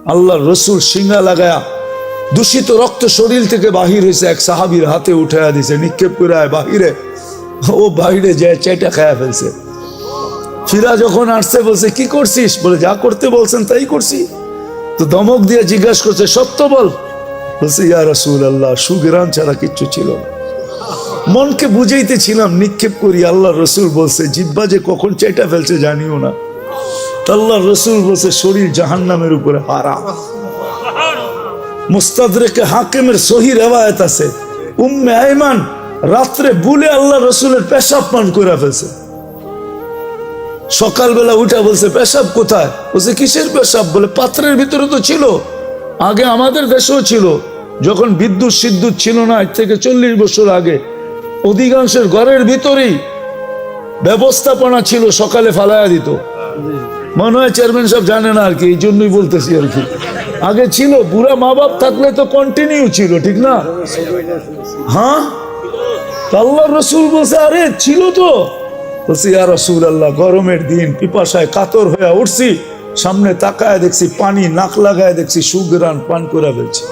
আল্লাহর রসুল সিঙ্গা লাগায়া দূষিত রক্ত শরীর থেকে বাহির হয়েছে, এক সাহাবীর হাতে উঠাইয়া দিছে, নিক্ষেপ করে বাহিরে, ও বাহিরে যায় চেটা খায়া ফেলছে। ফিরা যখন আসছে বলছে কি করছিস? বলে যা করতে বলছেন তাই করছি। তো ধমক দিয়ে জিজ্ঞাসা করছে সত্য বল। বলছে ইয়া রাসূলুল্লাহ, সুগরান ছাড়া কিচ্ছু ছিল না। মনকে বুঝাইতেছিলাম নিক্ষেপ করি, আল্লাহ রসুল বলছে জিব্বা যে কখন চেটা ফেলছে জানিও না। আল্লাহ রসুল বলছে শরীর জাহান্নামের উপরে হারাম। মুস্তাদরেকে হাকিমের সহি রিওয়ায়াত আছে, উম্মে আইমান রাত্রে ভুলে আল্লাহ রসুলের পেশাব পান করে ফেলছে। সকালবেলা উঠা বলছে পেশাব কোথায়? বলছে কিসের পেশাব? বলে পাত্রের ভিতরে তো ছিল, আগে আমাদের দেশেও ছিল, যখন বিদ্যুৎ সিদ্যুৎ ছিল না, এর থেকে 40 বছর আগে অধিকাংশের ঘরের ভিতরেই ব্যবস্থাপনা ছিল, সকালে ফালাইয়া দিত। মনে হয় চেয়ারম্যান সব জানে না আর কি, এই জন্যই বলতেছি আর কি। আগে ছিল, বুড়া মা বাপ থাকলে তো কন্টিনিউ ছিল, ঠিক না? হ্যাঁ, আল্লাহ রসুল বলছে আরে ছিল তো। বলছি ইয়া রাসূলুল্লাহ, গরমের দিন পিপাসায় কাতর হয়ে উঠছি, সামনে তাকায় দেখছি পানি, নাক লাগায় দেখছি সুগরান পান করে ফেলছে।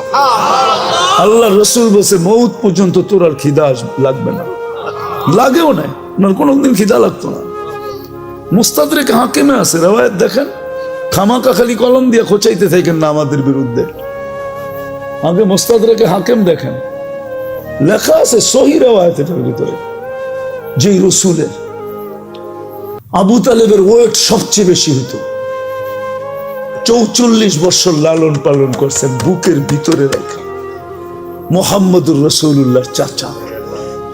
আল্লাহ রসুল বলছে মৌত পর্যন্ত তোর আর খিদা লাগবে না। লাগেও নাই, ওনার কোনোদিন খিদা লাগতো না। মুস্তাদরেক হাকিমে আছে রিওয়ায়াত, দেখেন। খামাকা খালি কলম দিয়ে খোঁচাইতে থাকেন না আমাদের বিরুদ্ধে। আগে মুস্তাদরেকে হাকিম দেখেন, লেখা আছে সহি রিওয়ায়াতের ভিতরে, যে রসুলের আবু তালেবের ওয়েট সবচেয়ে বেশি হতো। 44 বছর লালন পালন করছেন বুকের ভিতরে রেখে। মুহাম্মদুর রাসূলুল্লাহর চাচা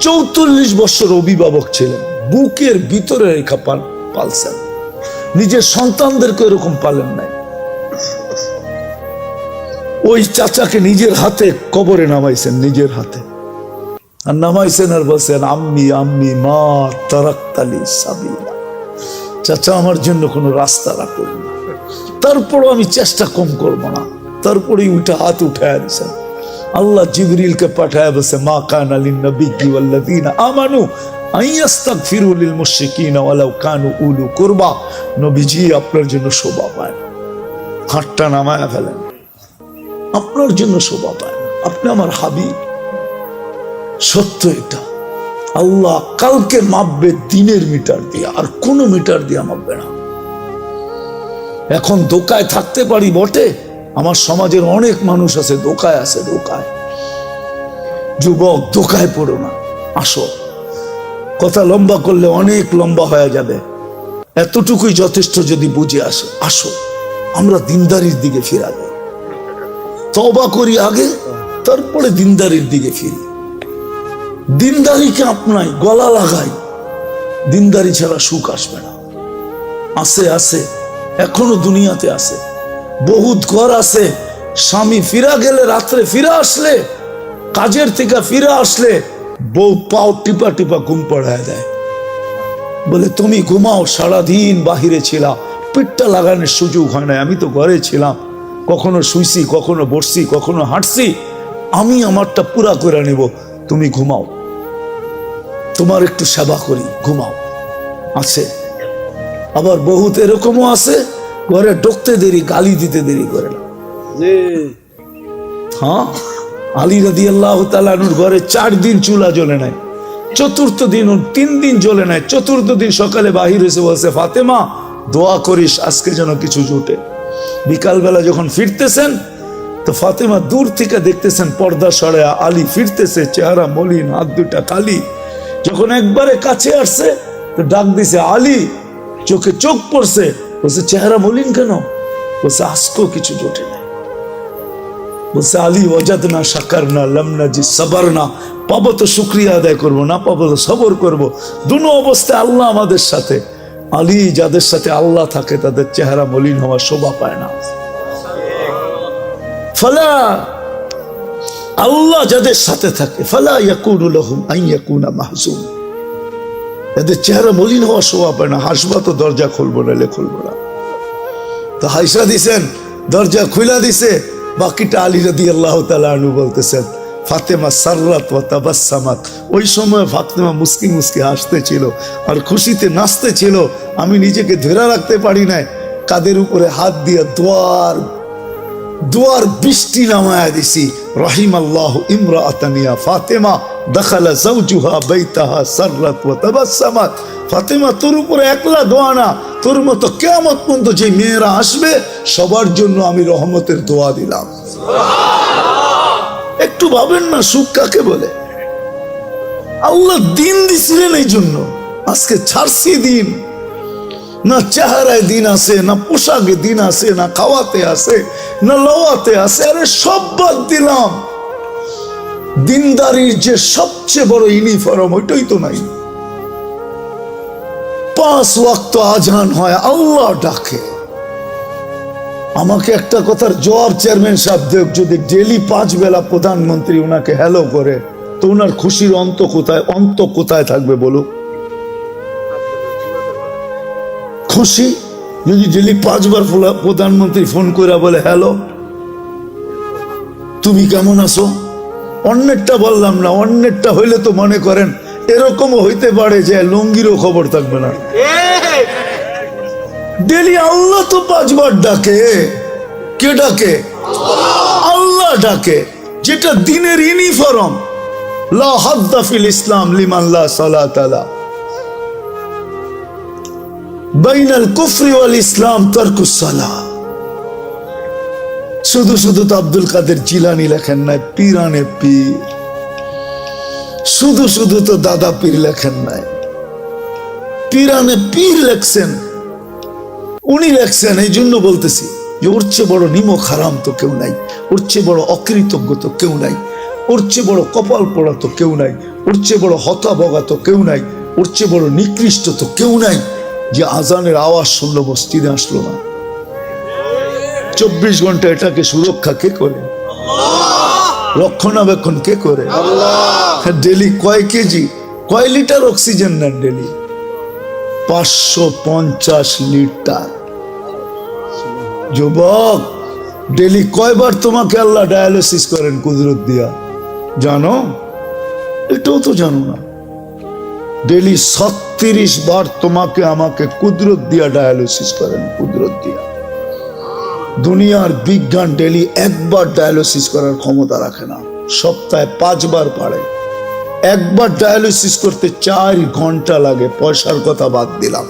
44 বছর অভিভাবক ছিলেন, বুকের ভিতরে রেখা পালছেন। নিজের সন্তানদেরকে এরকম পালেন নাই। ওই চাচাকে নিজের হাতে কবরে নামাইছেন, নিজের হাতে। আর নামাইছেন আর বলছেন আম্মি আম্মি মা তারাক্তালি সাবিলা, চাচা আমার জন্য কোনো রাস্তা রাখবেন না, তারপরও আমি চেষ্টা কম করব না। তারপরেই উঠে হাত উঠায় দিয়েছেন। আল্লাহ জিবরিলকে পাঠায় বলছে মা কানা লিন নবিয়্যি ওয়াল্লাযীনা আমানু আইয়াস্তাগফিরু লিল মুশরিকিনা ওয়ালাউ কানু উলু কুরবা। নবীজি আপনার জন্য শোভা পায়, হাতটা নামায়া ফেলেন, আপনার জন্য শোভা পায়। আপনি আমার হাবিব। সত্য এটা, আল্লাহ কালকে মাপবে দিনের মিটার দিয়ে, আর কোন মিটার দিয়ে মাপবে না। এখন দোকায় থাকতে পারি বটে, আমার সমাজের অনেক মানুষ আছে দোকায় আছে, দোকায়। যুবক দোকায় পড়ো না, আসো। কথা লম্বা করলে অনেক লম্বা হয়ে যাবে, এতটুকুই যথেষ্ট যদি বুঝে আসে। আসো আমরা দিনদারির দিকে ফিরা যাই, তওবা করি আগে, তারপরে দিনদারির দিকে ফিরি। দিনদারিকে আপনাই, গলা লাগাই, দিনদারি ছাড়া সুখ আসবে না। আছে আছে, এখনো দুনিয়াতে আছে, বহুত ঘর আছে। স্বামী ফিরা গেলে, রাত্রে ফিরা আসলে, কাজের থেকে ফিরে আসলে বউ পাও টিপা টিপা ঘুম পড়ায় দেয়, বলে তুমি ঘুমাও, সারাদিন বাহিরে ছিলা, পিঠটা লাগানোর সুযোগ হয় না, আমি তো ঘরে ছিলাম, কখনো শুইছি, কখনো বসছি, কখনো হাঁটছি, আমি আমারটা পুরা করে নিব, তুমি ঘুমাও, তোমার একটু সেবা করি, ঘুমাও। আছে আবার বহুত এরকমও আছে, ঘরে ঢুকতে দেরি, গালি দিতে দেরি করে না। হ্যাঁ, আলী রাদিয়াল্লাহু তাআলা আনহুর ঘরে 4 দিন চুলা জ্বলে নাই, চতুর্থ দিন 3 দিন জ্বলে নাই, চতুর্থ দিন সকালে বাহির হয়েছে, বলছে ফাতেমা দোয়া করিস আজকে যেন কিছু জুটে। বিকালবেলা যখন ফিরতেছেন তো ফাতেমা দূর থেকে দেখতেছেন পর্দা সরায়া আলী ফিরতেছে, চেহারা মলিন, হাত দুটা কালি। যখন একবারে কাছে আসছে তো ডাক দিছে আলী, চোখে চোখ পড়ছে, বলছে চেহারা মলিন কেন? বলছে আজকেও কিছু জোটে নাই। বলছে আলী ওয়াজাদনা শাকারনা লাম নাজি সাবারনা, পাবো তো শুকরিয়া আদায় করবো, না পাবো তো সবর করবো। দুনো অবস্থায় আল্লাহ আমাদের সাথে। আলী যাদের সাথে আল্লাহ থাকে তাদের চেহারা মলিন হওয়া শোভা পায় না। ফালা, আল্লাহ যাদের সাথে থাকে, ফালা ইয়াকুনু লাহুম আন ইয়াকুনা মাহজুন, এদের চেহারা মলিন হওয়া শোভা পায় না। হাসবা তো দরজা খুলবো না, খুলবো না। তো হাইসা দিছেন, দরজা খুলা দিছে, বাকিটা আলী রাদিয়াল্লাহু তাআলা আনহু বলতেছেন ফাতেমা সাররাত ওয়া তাবাসসামাত। ওই সময় ফাতেমা মুস্কি মুস্কি হাসতে ছিল আর খুশিতে নাচতে ছিল। আমি নিজেকে ধরে রাখতে পারি নাই, কাদের উপরে হাত দিয়ে দোয়ার দুয়ার বৃষ্টি নামায়া দিছি। রাহিমাল্লাহু ইমরাআতানিয়া ফাতেমা দাখালা যাওজুহা বাইতাহা সাররাত ওয়া তাবাসসামাত। ফাতেমা, তোর উপরে একলা দোয়া না, তোর মতো কিয়ামত পর্যন্ত যে মেয়েরা আসবে সবার জন্য আমি রহমতের দোয়া দিলাম। একটু ভাবেন না সুখ কাকে বলে। আল্লাহ দিন দিছিলেন এই জন্য। আজকে ছাড়ছি দিন, না চেহারায় দিন আছে, না পোশাকে দিন আছে, না খাওয়াতে আছে, না লওয়াতে আছে। আরে সব বাদ দিলাম। দিনদারির যে সবচেয়ে বড় ইউনিফর্ম ওইটাই তো নাই। 5 ওয়াক্ত আজান হয়, আল্লাহ ডাকে। আমাকে একটা কথার জবাব চেয়ারম্যান সাহেব দেব, যদি ডেলি 5 বেলা প্রধানমন্ত্রী ওনাকে হ্যালো করে তো ওনার খুশির অন্ত কোথায়? অন্ত কোথায় থাকবে বলো? খুশি যদি ডেলি 5 বার প্রধানমন্ত্রী ফোন করে বলে হ্যালো তুমি কেমন আছো। অন্যেরটা বললাম না, অন্যেরটা হইলে তো মনে করেন এরকমও হইতে পারে যে লুঙ্গিরও খবর থাকবে না। ডেলি আল্লাহ তো 5 বার ডাকে। কে ডাকে? আল্লাহ ডাকে, যেটা দিনের ইউনিফর্ম। লা হাদ্দা ফিল ইসলাম লিমান লা সালাত লা। বাইনাল কুফরি ওয়াল ইসলাম তারকুস সালাহ। শুধু শুধু তো আব্দুল কাদের জিলানী লেখেন নাই, পীরানে পীর। শুধু শুধু তো দাদা পীর লেখেন নাই, পীরানে পীর লেখছেন। উনি লেখছেন। এই জন্য বলতেছি যে ওর চেয়ে বড় নিমক হারাম তো কেউ নাই, ওর চেয়ে বড় অকৃতজ্ঞ তো কেউ নাই, ওর চেয়ে বড় কপাল পড়া তো কেউ নাই, ওর চেয়ে বড় হতাবগা তো কেউ নাই, ওর চেয়ে বড় নিকৃষ্ট তো কেউ নাই যে আজানের আওয়াজ শুনলো মসজিদে আসলো না। 24 ঘন্টা এটাকে সুরক্ষা কে করে? রক্ষণাবেক্ষণ কে করে? ডেলি কয় কেজি, কয় লিটার অক্সিজেন নেন ডেলি? 550 লিটার। যুবক, ডেলি কয়বার তোমাকে আল্লাহ ডায়ালিসিস করেন কুদরত দিয়া জানো? এটাও তো জানো না। ডেলি 36 বার তোমাকে আমাকে কুদরত দিয়া ডায়ালিসিস করেন, কুদরত দিয়া। দুনিয়ার বিজ্ঞান ডেলি 1 বার ডায়ালিসিস করার ক্ষমতা রাখে না, সপ্তাহে 5 বার পারে। 1 বার ডায়ালিসিস করতে 4 ঘন্টা লাগে, পয়সার কথা বাদ দিলাম।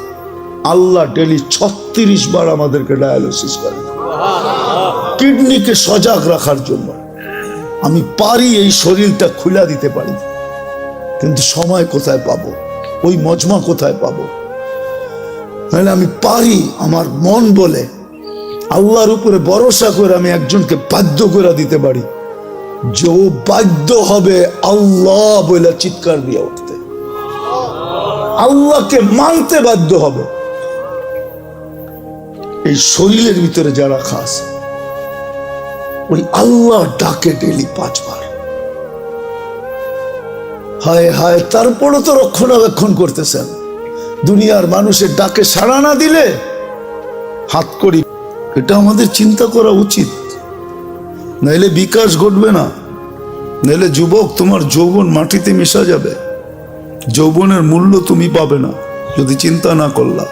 আল্লাহ ডেলি 36 বার আমাদেরকে ডায়ালিসিস করেন কিডনিকে সজাগ রাখার জন্য। আমি পারি এই শরীরটা খুলে দিতে পারি, কিন্তু সময় কোথায় পাবো? ওই মজমা কোথায় পাবো? নাহলে আমি পারি, আমার মন বলে আল্লাহর উপরে ভরসা করে আমি একজনকে বাধ্য করে দিতে পারি যে ও বাধ্য হবে আল্লাহ বলে চিৎকার দিয়ে উঠতে, আল্লাহকে মানতে বাধ্য হবে। এই শরীরের ভিতরে যারা খাস ওই আল্লাহ ডাকে ডেলি 5 বার। হায় হায়, তারপরও তো রক্ষণাবেক্ষণ করতেছেন। দুনিয়ার মানুষের ডাকে সাড়া না দিলে হাত করি। এটা আমাদের চিন্তা করা উচিত, নাইলে বিকাশ ঘটবে না। নাইলে যুবক, তোমার যৌবন মাটিতে মিশা যাবে। যৌবনের মূল্য তুমি পাবে না যদি চিন্তা না করলা।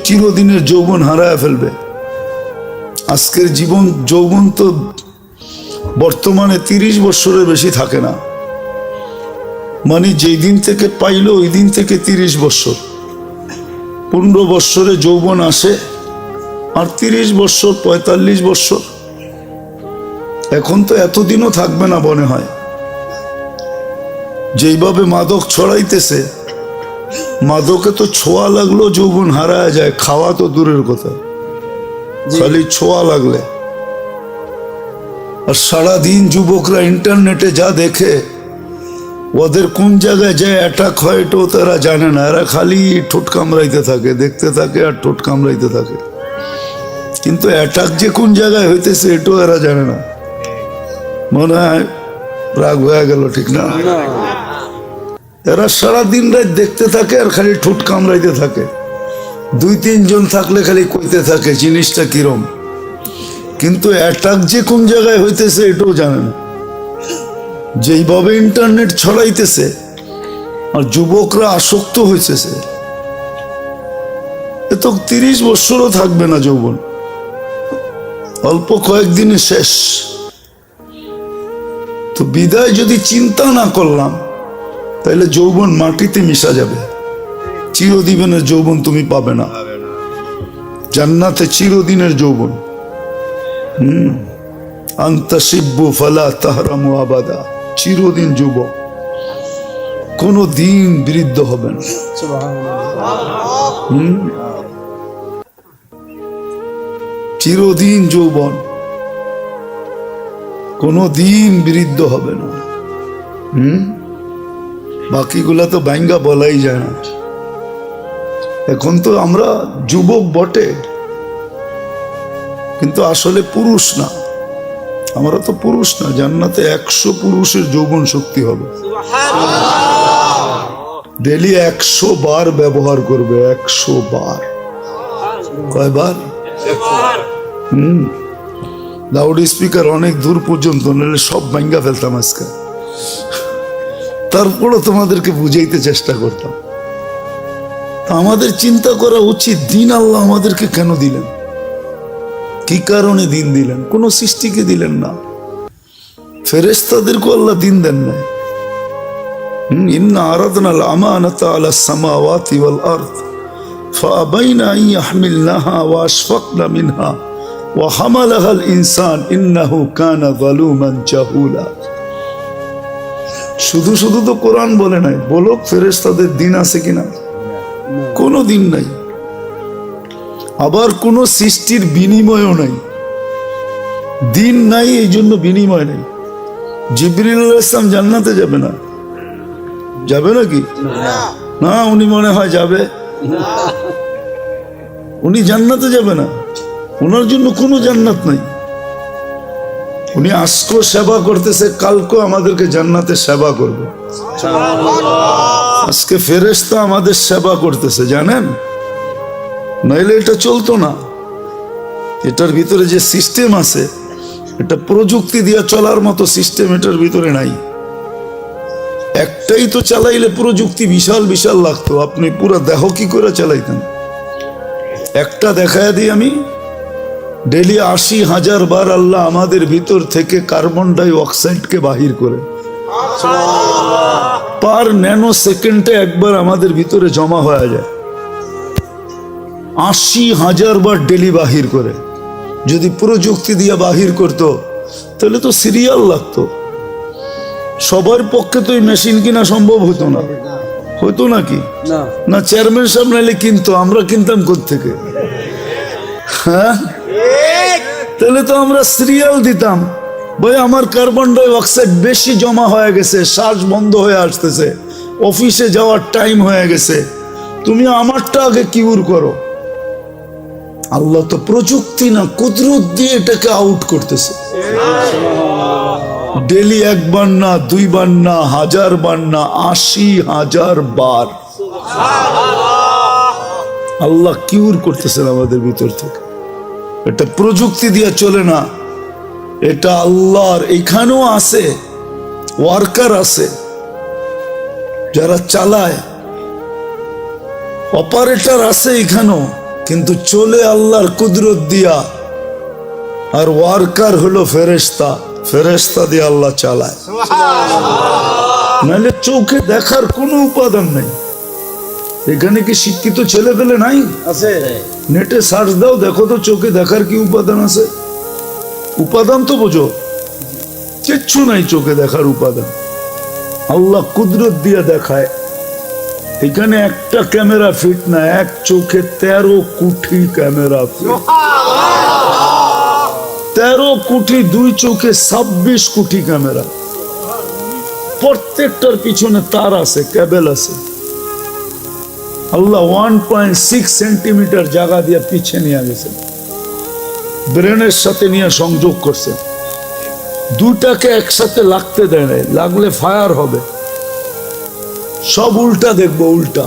চিরদিনের যৌবন হারায় ফেলবে। আজকের যৌবন তো বর্তমানে 30 বছরের বেশি থাকে না। মানে যেই দিন থেকে পাইলো ওই দিন থেকে 30 বছর। 15 বছরে যৌবন আসে, আর 30 বছর 45 বছর। এখন তো এতদিনও থাকবে না মনে হয়। যেইভাবে মাদক ছড়াইতেছে, মাদকে তো ছোঁয়া লাগলো যৌবন হারায় যায়, খাওয়া তো দূরের কথা, খালি ছোঁয়া লাগলে। আর সারাদিন যুবকরা ইন্টারনেটে যা দেখে, ওদের কোন জায়গায় যায় অ্যাটাক হয় এটাও তারা জানে না। এরা খালি ঠোঁট কামড়াইতে থাকে, দেখতে থাকে আর ঠোঁট কামড়াইতে থাকে। কিন্তু অ্যাটাক যে কোন জায়গায় হইতেছে এটাও এরা জানে না। মনে হয় রাগ হয়ে গেল, ঠিক না? এরা সারাদিন রাত দেখতে থাকে আর খালি ঠোঁট কামড়াইতে থাকে। 2-3 জন থাকলে খালি কইতে থাকে জিনিসটা কিরম, কিন্তু অ্যাটাক যে কোন জায়গায় হইতেছে এটাও জানে না। যেইভাবে ইন্টারনেট ছড়াইতেছে আর যুবকরা আসক্ত হইতেছে, এ তো 30 বছরও থাকবে না যৌবন। অল্প কয়েকদিনে শেষ। তো বিদায় যদি চিন্তা না করলাম তাহলে যৌবন মাটিতে মিশা যাবে, চিরদিনের যৌবন তুমি পাবে না। জান্নাতে চিরদিনের যৌবন। আনতা শিব্বু ফালা তাহরামু আবাদা, চিরদিন যুবক, কোনো দিন বৃদ্ধ হবে না। চিরদিন যৌবন, কোনো দিন বৃদ্ধ হবে না। বাকিগুলা তো ব্যাঙ্গা বলাই যায় না। এখন তো আমরা যুবক বটে, কিন্তু আসলে পুরুষ না। আমরা তো পুরুষ না। জান্নাতে 100 পুরুষের যৌবন শক্তি হবে। ডেলি 100 বার ব্যবহার করবে, 100 বার। কয়বার? লাউড স্পিকার অনেক দূর পর্যন্ত, নাহলে সব ভাঙ্গা ফেলতাম আজকে। তারপরও তোমাদেরকে বুঝাইতে চেষ্টা করতাম। আমাদের চিন্তা করা উচিত, দিন আল্লাহ আমাদেরকে কেন দিলেন, কি কারণে দিন দিলেন? কোন সৃষ্টিকে দিলেন না, ফেরেশতাদেরকে আল্লাহ দিন দেন না। ইন্না আরাদনা আল আমানাতা আলা সামাওয়াতি ওয়াল আরদ ফাআবাইনা আন ইয়াহমিলনাহা ওয়া আশফাকনা মিনহা ওয়া হামালাহাল ইনসান ইন্নাহু কানা যালুমান জাহুলা। শুধু শুধু তো কোরআন বলে নাই, বলো ফেরেশতাদের দিন আছে কিনা? কোনো দিন নাই। আবার কোন সৃষ্টির বিনিময়ও নাই। দিন নাই, এই জন্য বিনিময় নেই। জিবরিল আলাইহিস সালাম জান্নাতে যাবে না? যাবে নাকি? না, উনি মনে হয় যাবে। উনি জান্নাতে যাবে না, ওনার জন্য কোনো জান্নাত নাই। উনি আজকে সেবা করতেছে, কালকে আমাদেরকে জান্নাতে সেবা করবে। আজকে ফেরেশতা আমাদের সেবা করতেছে, জানেন? নাইলে এটা চলতো না। এটার ভিতরে যে সিস্টেম আছে, এটা প্রযুক্তি দিয়ে চলার মতো সিস্টেম এটার ভিতরে নাই। একটাই তো চালাইলে প্রযুক্তি বিশাল বিশাল লাগতো, আপনি পুরো দেহ কি করে চালাইতেন? একটা দেখায় দিই আমি, ডেলি 80,000 বার আল্লাহ আমাদের ভিতর থেকে কার্বন ডাই অক্সাইডকে বাহির করে, পার ন্যানো সেকেন্ডে একবার আমাদের ভিতরে জমা হয়ে যায়। 80,000 বার ডেলি বাহির করে। যদি প্রযুক্তি দিয়ে বাহির করতো তাহলে তো সিরিয়াল লাগতো। সবার পক্ষে তো এই মেশিন কিনা সম্ভব হতো না। হতো নাকি? না, চেয়ারম্যান সাহেব নাইলে কিনতো, আমরা কিনতাম কোত্থেকে? হ্যাঁ, তাহলে তো আমরা সিরিয়াল দিতাম, ভাই আমার কার্বন ডাই অক্সাইড বেশি জমা হয়ে গেছে, শ্বাস বন্ধ হয়ে আসতেছে, অফিসে যাওয়ার টাইম হয়ে গেছে, তুমি আমারটা আগে কিউর করো। আল্লাহ তো প্রযুক্তি না, কুদরত দিয়ে এটাকে আউট করতেছে। ডেলি একবার না, দুইবার না, 1000 বার না, 80,000 বার আল্লাহ কিউর করতেছেন আমাদের ভিতর থেকে। এটা প্রযুক্তি দিয়ে চলে না, এটা আল্লাহর। এখানেও আছে ওয়ার্কার, আছে যারা চালায়, অপারেটর আছে এখানেও, কিন্তু চলে আল্লাহর কুদরত দিয়া। আর ওয়ার্কার হলো ফেরেশতা, ফেরেশতা দিয়ে আল্লাহ চালায়। নাহলে চোখে দেখার কোনো উপাদান নাই। এখানে কি শিক্ষিত ছেলে পেলে নাই? আছে। নেটে সার্চ দাও, দেখো তো চোখে দেখার কি উপাদান আছে। উপাদান তো বোঝো, কিচ্ছু নাই চোখে দেখার উপাদান। আল্লাহ কুদরত দিয়ে দেখায়। এখানে একটা ক্যামেরা ফিট না, এক চোখে 13 কোটি ক্যামেরা ফিট। 13 কোটি, 2 চোখে 26 কোটি ক্যামেরা। প্রত্যেকটার পিছনে তার আছে, কেবল আছে। আল্লাহ 1.6 সেন্টিমিটার জায়গা দিয়ে পিছিয়ে নিয়ে গেছে, ব্রেনের সাথে নিয়ে সংযোগ করছে। দুটাকে একসাথে লাগতে দেয় নাই, লাগলে ফায়ার হবে। সব উল্টা দেখবো, উল্টা।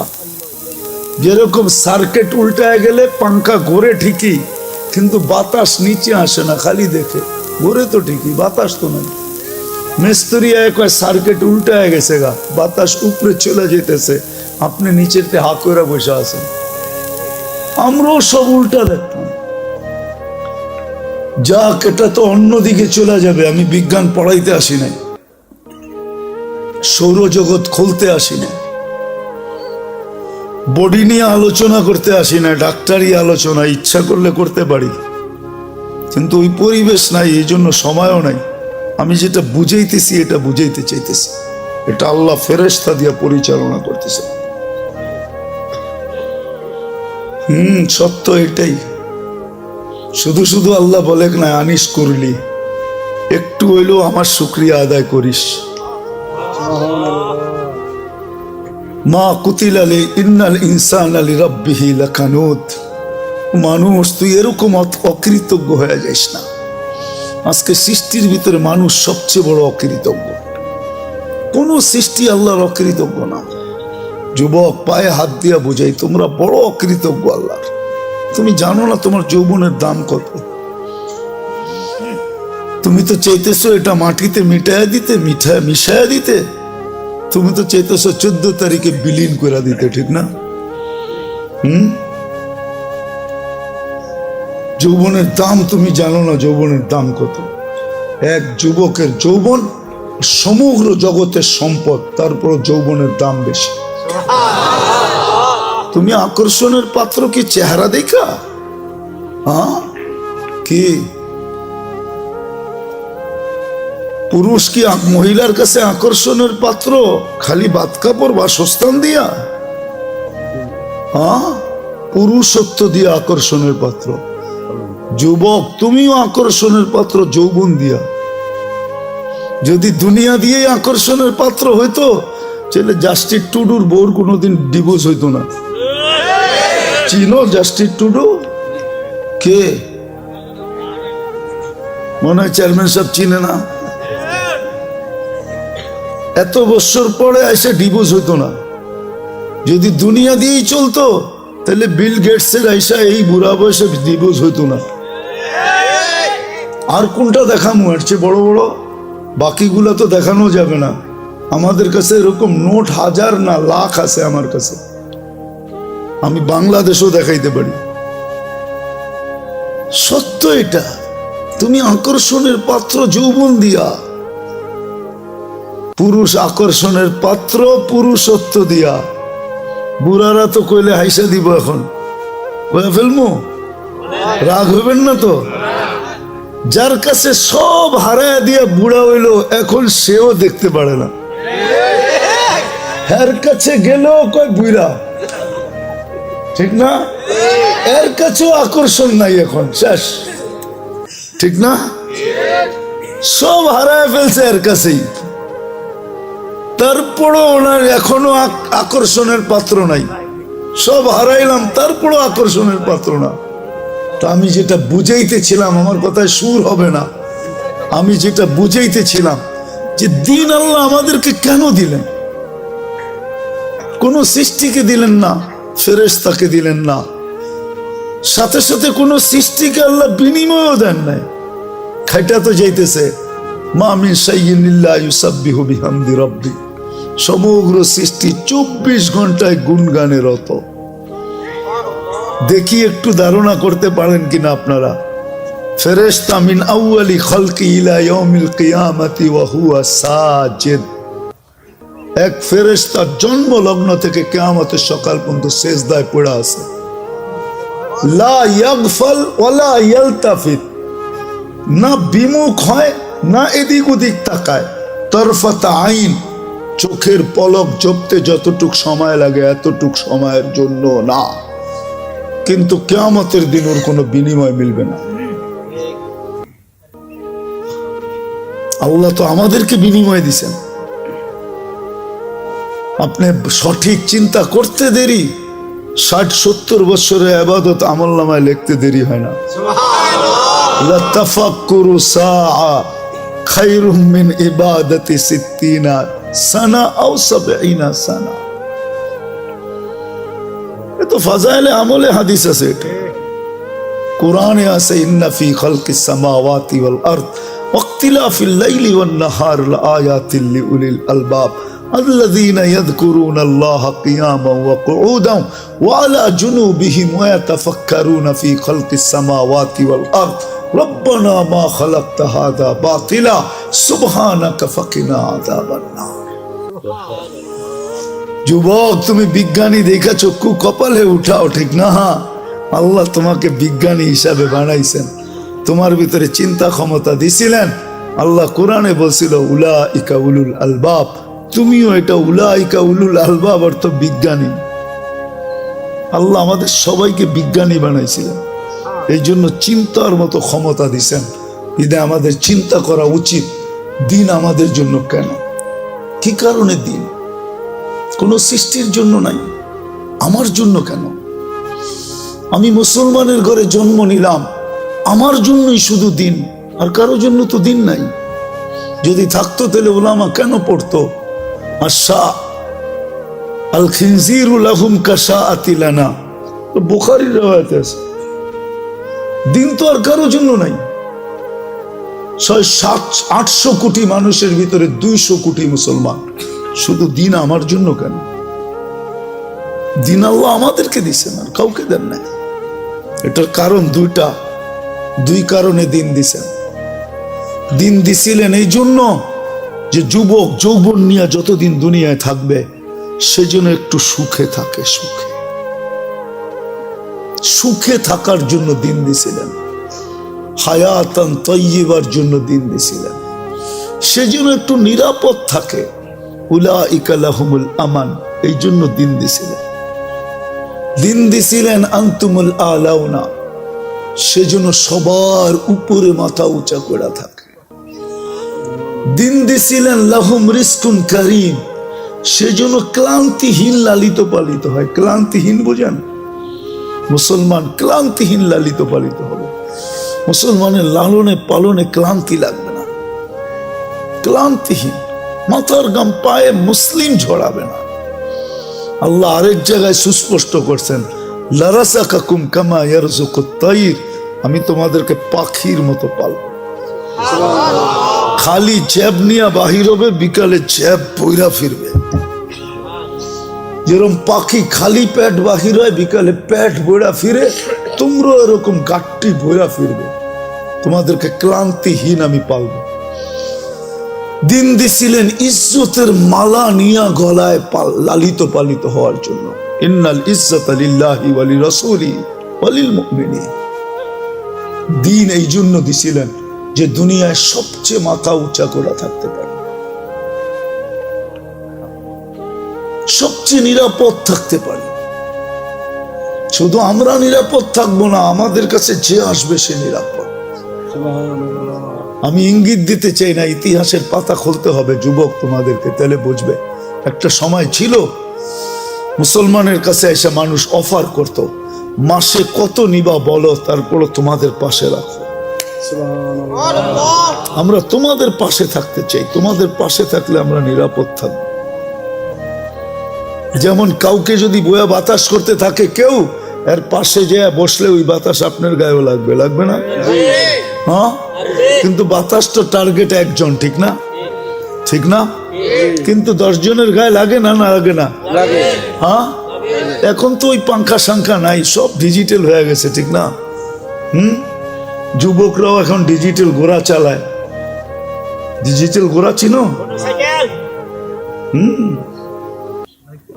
যেরকম সার্কিট উল্টায় গেলে পাঙ্খা ঘোরে ঠিকই, কিন্তু বাতাস নিচে আসে না, খালি দেখে। ঘোরে তো ঠিকই, বাতাস তো নাই। মিস্ত্রি কয় সার্কিট উল্টায় গেছে গা, বাতাস উপরে চলে যেতেছে, আপনি নিচেতে হাত করে বসে আছেন। আমরাও সব উল্টা দেখতাম। যাক, এটা তো অন্যদিকে চলে যাবে। আমি বিজ্ঞান পড়াইতে আসি নাই, সৌরজগৎ খুলতে আসি না, বডি নিয়ে আলোচনা করতে আসি না, ডাক্তারি আলোচনা ইচ্ছা করলে করতে পারি, কিন্তু ওই পরিবেশ নাই, এই জন্য সময়ও নাই। আমি যেটা বুঝাইতেছি এটা বুঝাইতে চাইতেছি, এটা আল্লাহ ফেরেশতা দিয়া পরিচালনা করতেছে। সত্য এটাই। শুধু শুধু আল্লাহ বলে না আনিস করলি, একটু হইলেও আমার শুকরিয়া আদায় করিস। মা কুতিলা ইন্নাল ইনসানা লিরাব্বিহি লাকানুত। মানুষ, তুই এরকম অকৃতজ্ঞ হয়ে যাইস না। আজকে সৃষ্টির ভিতরে মানুষ সবচেয়ে বড় অকৃতজ্ঞ। কোন সৃষ্টি আল্লাহর অকৃতজ্ঞ না। যুবক, পায়ে হাত দিয়া বুঝাই, তোমরা বড় অকৃতজ্ঞ আল্লাহর। তুমি জানো না তোমার যৌবনের দাম কত? তুমি তো চাইতেছো এটা মাটিতে মিশায়া দিতে। তুমি তো চাইতেছো 14 তারিখে বিলীন করে দিতে, ঠিক না? যৌবনের দাম তুমি জানো না, যৌবনের দাম কত? এক যুবকের যৌবন সমগ্র জগতের সম্পদ, তারপর যৌবনের দাম বেশি। তুমি আকর্ষণের পাত্র কি চেহারা দেখা? কি পুরুষ কি মহিলার কাছে আকর্ষণের পাত্র খালি বাত কাপড় বাসস্থান দিয়া? পুরুষত্ব দিয়ে আকর্ষণের পাত্র। যুবক, তুমিও আকর্ষণের পাত্র যৌবন দিয়া। যদি দুনিয়া দিয়ে আকর্ষণের পাত্র হইতো, তাহলে জাস্টিস টুডুর বউর কোনোদিন ডিভোর্স হইতো না। চিনো জাস্টিস টুডু? কে? মনে হয় চেয়ারম্যান সাহেব চিনে না। এত বছর পরে এসে ডিভোর্স হইতো না। যদি দুনিয়া দিয়েই চলতো, তাহলে বিল গেটসের আইসা এই বুড়া বয়সে ডিভোর্স হইতো না। আর কোনটা দেখামু এর চেয়ে বড় বড়? বাকিগুলা তো দেখানো যাবে না। আমাদের কাছে এরকম নোট হাজার না লাখ আছে আমার কাছে, আমি বাংলাদেশও দেখাইতে পারি। সত্য এটা। তুমি আকর্ষণের পাত্র যৌবন দিয়া, পুরুষ আকর্ষণের পাত্র পুরুষত্ব দিয়া। বুড়ারা তো কইলে হাইসা দিব, এখন কয়ে ফেলমু, রাগ হইবেন না তো? যার কাছে সব হারায় দিয়া বুড়া হইলো, এখন সেও দেখতে পারে না। এর কাছে গেলেও কয় বুড়া, ঠিক না? এর কাছেও আকর্ষণ নাই, এখন শেষ, ঠিক না? সব হারায় ফেলছে এর কাছেই, তারপরও ওনার এখনো আকর্ষণের পাত্র নাই। সব হারাইলাম, তারপরও আকর্ষণের পাত্র না। তা আমি যেটা বুঝাইতেছিলাম, আমার কথায় সুর হবে না, আমি যেটা বুঝাইতেছিলাম যে দিন আল্লাহ আমাদেরকে কেন দিলেন? কোন সৃষ্টিকে দিলেন না, ফেরেশতাকে দিলেন না, সাথে সাথে কোন সৃষ্টিকে আল্লাহ বিনিময়ও দেন নাই। খাইটা তো যাইতেছে, মা মিন শাইইন ইল্লা ইউসাব্বিহু বিহামদি রাব্বি। সমগ্র সৃষ্টি 24 ঘন্টায় গুণগানে রত। দেখি একটু ধারণা করতে পারেন কিনা আপনারা? ফেরেশতা মিন আউয়ালি খালকি ইলা ইয়াউমিল কিয়ামাতি ওয়া হুয়া সাজিদ। এক ফেরেশতা জন্ম লগ্ন থেকে কিয়ামতের সকাল পর্যন্ত সিজদায় পড়ে আছে। লা ইয়াগফাল ওয়ালা ইয়ালতাফিত, না বিমুখ হয় না এদিক ওদিক তাকায়। তরফাত আইন, চোখের পলক জপতে যতটুক সময় লাগে এতটুক সময়ের জন্য না। কিন্তু কিয়ামতের দিন ওর কোনো বিনিময় মিলবে না। আল্লাহ তো আমাদেরকে বিনিময় দিছেন। আপনি সঠিক চিন্তা করতে দেরি, 60-70 বছরের ইবাদত আমলনামায় লিখতে দেরি হয় না। লা তাফাক্কুরু সাআ খায়রুম মিন ইবাদাতি 60 সানা আও 70 সানা। এ তো ফাজাইলে আমলে হাদিস আছে, এটা কোরআনে আছে। ইন্না ফি খালকিস সামাওয়াতি ওয়াল আরদ ওয়াক্তিলাফিল লাইলি ওয়ান নাহার লাআয়াতিল লিউলিল আলবাব الذين يذكرون الله قياما وقعودا وعلى جنوبهم ويتفكرون في خلق السماوات والأرض রব্বানা মা খালাকতা হাযা বাতিলা সুবহানাকা ফাকিনা আযাবান নার। যুবক, তুমি বিজ্ঞানী দেখা চক্ষু কপালে উঠাও, ঠিক না? আল্লাহ তোমাকে বিজ্ঞানী হিসাবে বানাইছেন, তোমার ভিতরে চিন্তা ক্ষমতা দিছিলেন। আল্লাহ কোরআনে বলছিল উলাইকা উলুল আলবাব, তুমিও এটা উলাইকা উলুল আলবাব অর্থ বিজ্ঞানী। আল্লাহ আমাদের সবাইকে বিজ্ঞানী বানাইছিলেন, এই জন্য চিন্তার মতো ক্ষমতা দিছেন। ঈদে আমাদের চিন্তা করা উচিত, দিন আমাদের জন্য কেন, কি কারণে দিন? কোন সৃষ্টির জন্য নাই, আমার জন্য কেন? আমি মুসলমানের ঘরে জন্ম নিলাম, আমার জন্যই শুধু দিন, আর কারো জন্য তো দিন নাই। যদি থাকতো তাহলে উলামা কেন পড়তো আশা আল খিনজিরু লাহুম কাশাআতি লানা, বুখারীর riwayat আছে। দিন তো আর কারো জন্য নাই। 600-800 কোটি মানুষের ভিতরে 200 কোটি মুসলমান, শুধু দিন আমার জন্য কেন? দিন আল্লাহ আমাদেরকে দিচ্ছেন, আর কাউকে দেন নাই। এটার কারণ দুইটা, দুই কারণে দিন দিছেন। দিন দিছিলেন এই জন্য যে যুবক যৌবন নিয়ে যতদিন দুনিয়ায় থাকবে সেজন্য একটু সুখে থাকে, সুখে সুখে থাকার জন্য দিন দিছিলেন, হায়াতান তাইয়্যিবার জন্য দিন দিছিলেন, সেজন্য একটু নিরাপদ থাকে, উলাইকা লাহুমুল আমান, এই জন্য দিন দিছিলেন। দিন দিছিলেন আনতুমুল আলাউনা, সেজন্য সবার উপরে মাথা উঁচা করে থাকে। দিন দিছিলেন লাহুম রিজকুন কারীম, সেজন্য ক্লান্তিহীন লালিত পালিত হয়। ক্লান্তিহীন বোঝেন? মুসলমান ক্লান্তিহীন লালিত পালিত হবে। মুসলমানের লালনে পালনে ক্লান্তি লাগবে না, ক্লান্তিহীন, মাথার গাম পায়ে মুসলিম ঝরাবে না। আল্লাহ আরেক জায়গায় সুস্পষ্ট করছেন, লারাসাকাকুম কামা ইয়ারযুকুত তাইর, আমি তোমাদেরকে পাখির মতো পালব। খালি জ্যাব নিয়ে বাহির হবে, বিকালে জ্যাব বইরা ফিরবে। যেরকম পাখি খালি পেট বাহির হয়, বিকালে পেট বইরা ফিরে, তোমরা এরকম গাট্টি বইরা ফিরবে। তোমাদেরকে ক্লান্তিহীন আমি পালব। দিন দিছিলেন ইজ্জতের মালা নিয়া গলায় লালিত পালিত হওয়ার জন্য। ইন্নাল ইজ্জাতা লিল্লাহি ওয়া লিরাসূলিহি ওয়া লিল মুমিনিন। দিন এই জন্য দিছিলেন যে দুনিয়ায় সবচেয়ে মাথা উঁচা করে থাকতে পারে, সবচেয়ে নিরাপদ থাকতে পারে। শুধু আমরা নিরাপদ থাকবো না, আমাদের কাছে যে আসবে সে নিরাপদ। আমি ইঙ্গিত দিতে চাই না, ইতিহাসের পাতা খুলতে হবে যুবক তোমাদেরকে, তাহলে বুঝবে। একটা সময় ছিল মুসলমানের কাছে এসে মানুষ অফার করত, মাসে কত নিবা বলো, তারপর তোমাদের পাশে রাখো। আমরা তোমাদের পাশে থাকতে চাই, তোমাদের পাশে থাকলে আমরা নিরাপদ থাকবো। যেমন কাউকে যদি বয়া বাতাস করতে থাকে কেউ, এর পাশে যে বসলে ওই বাতাস আপনার গায়েও লাগবে, লাগবে না? হ্যাঁ, কিন্তু বাতাস তো টার্গেট একজন, ঠিক না? ঠিক না? কিন্তু 10 জনের গায়ে লাগে না, না লাগে না? হ্যাঁ, এখন তো ওই পাঙ্খা সাংখা নাই, সব ডিজিটাল হয়ে গেছে, ঠিক না? যুবকরাও এখন ডিজিটাল ঘোড়া চালায়। ডিজিটাল ঘোড়া চিনো?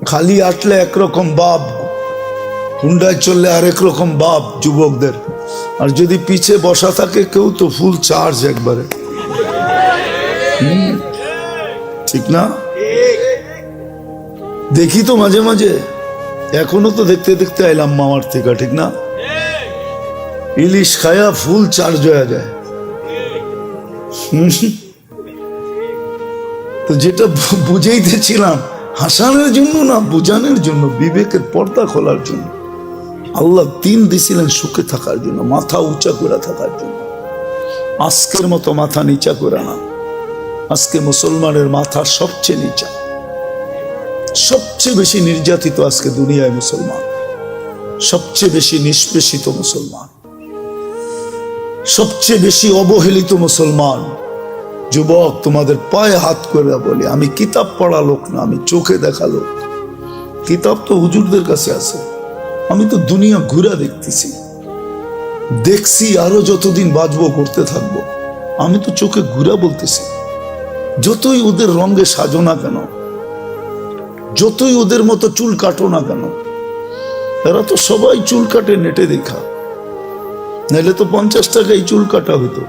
খালি আসলে একরকম বাপ, হুন্ডায় চললে আরেক রকম বাপ যুবকদের, আর যদি পিছে বসা থাকে কেউ তো ফুল চার্জ একবারে, ঠিক না? দেখি তো মাঝে মাঝে, এখনো তো দেখতে দেখতে আইলাম মামার থেকে, ঠিক না? ইলিশ খায়া ফুল চার্জ হয়ে যায়। তো যেটা বুঝাইতেছিলাম, হাসানের জন্য না, বুঝানোর জন্য, বিবেকের পর্দা খোলার জন্য। আল্লাহ দিন দিছিলেন সুখে থাকার জন্য, মাথা উঁচা করে থাকার জন্য। আজকের মতো মাথা নিচা করে না। আজকে মুসলমানের মাথা সবচেয়ে নিচা, সবচেয়ে বেশি নির্যাতিত আজকে দুনিয়ায় মুসলমান, সবচেয়ে বেশি নিষ্পেষিত মুসলমান, সবচেয়ে বেশি অবহেলিত মুসলমান। যুবক, তোমাদের পায়ে হাত করে বলি, আমি কিতাব পড়া লোক না, আমি চোখে দেখা লোক। কিতাব তো হুজুরদের কাছে আছে, আমি তো দুনিয়া ঘুরা দেখতেছি। দেখছি আরো যতদিন বাঁচবো করতে থাকবো। আমি তো চোখে ঘুরা বলতেছি, যতই ওদের রঙে সাজো না কেন, যতই ওদের মতো চুল কাটো না কেন, এরা তো সবাই চুল কাটে নেটে দেখা, নাহলে তো 50 টাকায় চুল কাটা হইতো।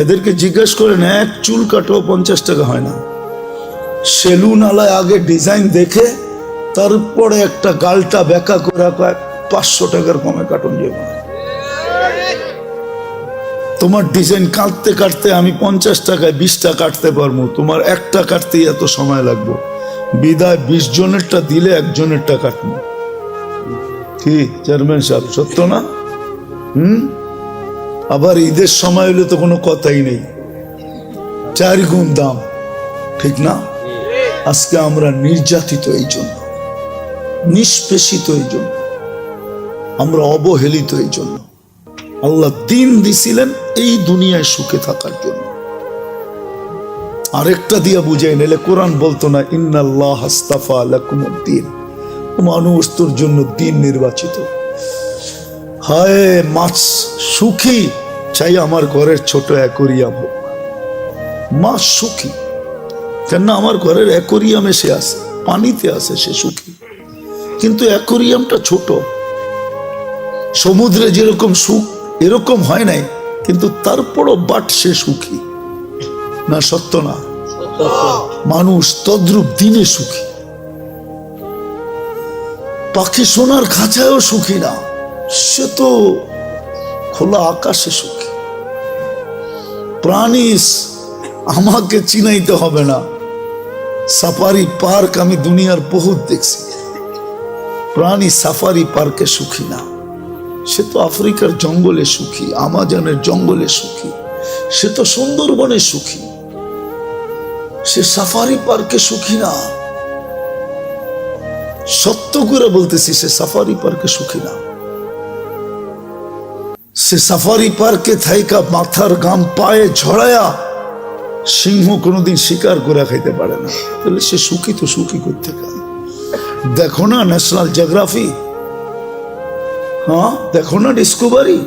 এদেরকে জিজ্ঞেস করেন, এক চুল কাটাও 50 টাকা হয় না। সেলুন আলায় আগে ডিজাইন দেখে তারপরে একটা গালটা বেঁকা করে 500 টাকার কমে কাটন যাবে না। তোমার ডিজাইন কাটতে কাটতে আমি 50 টাকায় 20টা কাটতে পারবো, তোমার একটা কাটতেই এত সময় লাগবে। বিদায় 20 জনেরটা দিলে একজনেরটা কাটবো। কি চেয়ারম্যান সাহেব, সত্য না? আবার ঈদের সময় হলে তো কোনো কথাই নেই, 4 গুণ দাম, ঠিক না? আজকে আমরা নির্যাতিত এই জন্য, নিষ্পেষিত এই জন্য, আমরা অবহেলিত এই জন্য। আল্লাহ দিন দিছিলেন এই দুনিয়ায় সুখে থাকার জন্য। আরেকটা দিয়া বুঝাই, নাহলে কোরআন বলতো না ইন্নাল্লাহ আস্তাফা লাকুমুদ্দিন, মানুষ তোর জন্য দিন নির্বাচিত। হায় মাছ সুখী চাই আমার ঘরের ছোট অ্যাকোরিয়াম হোক। মাছ সুখী কেন? আমার ঘরের অ্যাকোরিয়ামে সে আছে, পানিতে আছে, সে সুখী। কিন্তু অ্যাকোরিয়ামটা ছোট। সমুদ্রে যেরকম সুখ এরকম হয় নাই, কিন্তু তারপরও বাট সে সুখী না, সত্য না? মানুষ তদ্রূপ দিনে সুখী। পাখি সোনার খাঁচায়ও সুখী না, সে তো খোলা আকাশে সুখী। প্রাণী আমাকে চিনাইতে হবে না, সাফারি পার্ক আমি দুনিয়ার বহুত দেখছি। প্রাণী সাফারি পার্কে সুখী না, সে তো আফ্রিকার জঙ্গলে সুখী, আমাজনের জঙ্গলে সুখী, সে তো সুন্দরবনে সুখী, সে সাফারি পার্কে সুখী না। সত্য করে বলতেছি, সে সাফারি পার্কে সুখী না। সে সাফারি পার্কে থাইকা মাথার গাম পায়ে ঝড়ায়া সিংহ কোনোদিন শিকার করে খাইতে পারে না, তাহলে সে সুখী তো সুখী করতে পারে। দেখো না ন্যাশনাল জিওগ্রাফি, হ্যাঁ দেখো না ডিসকভারি,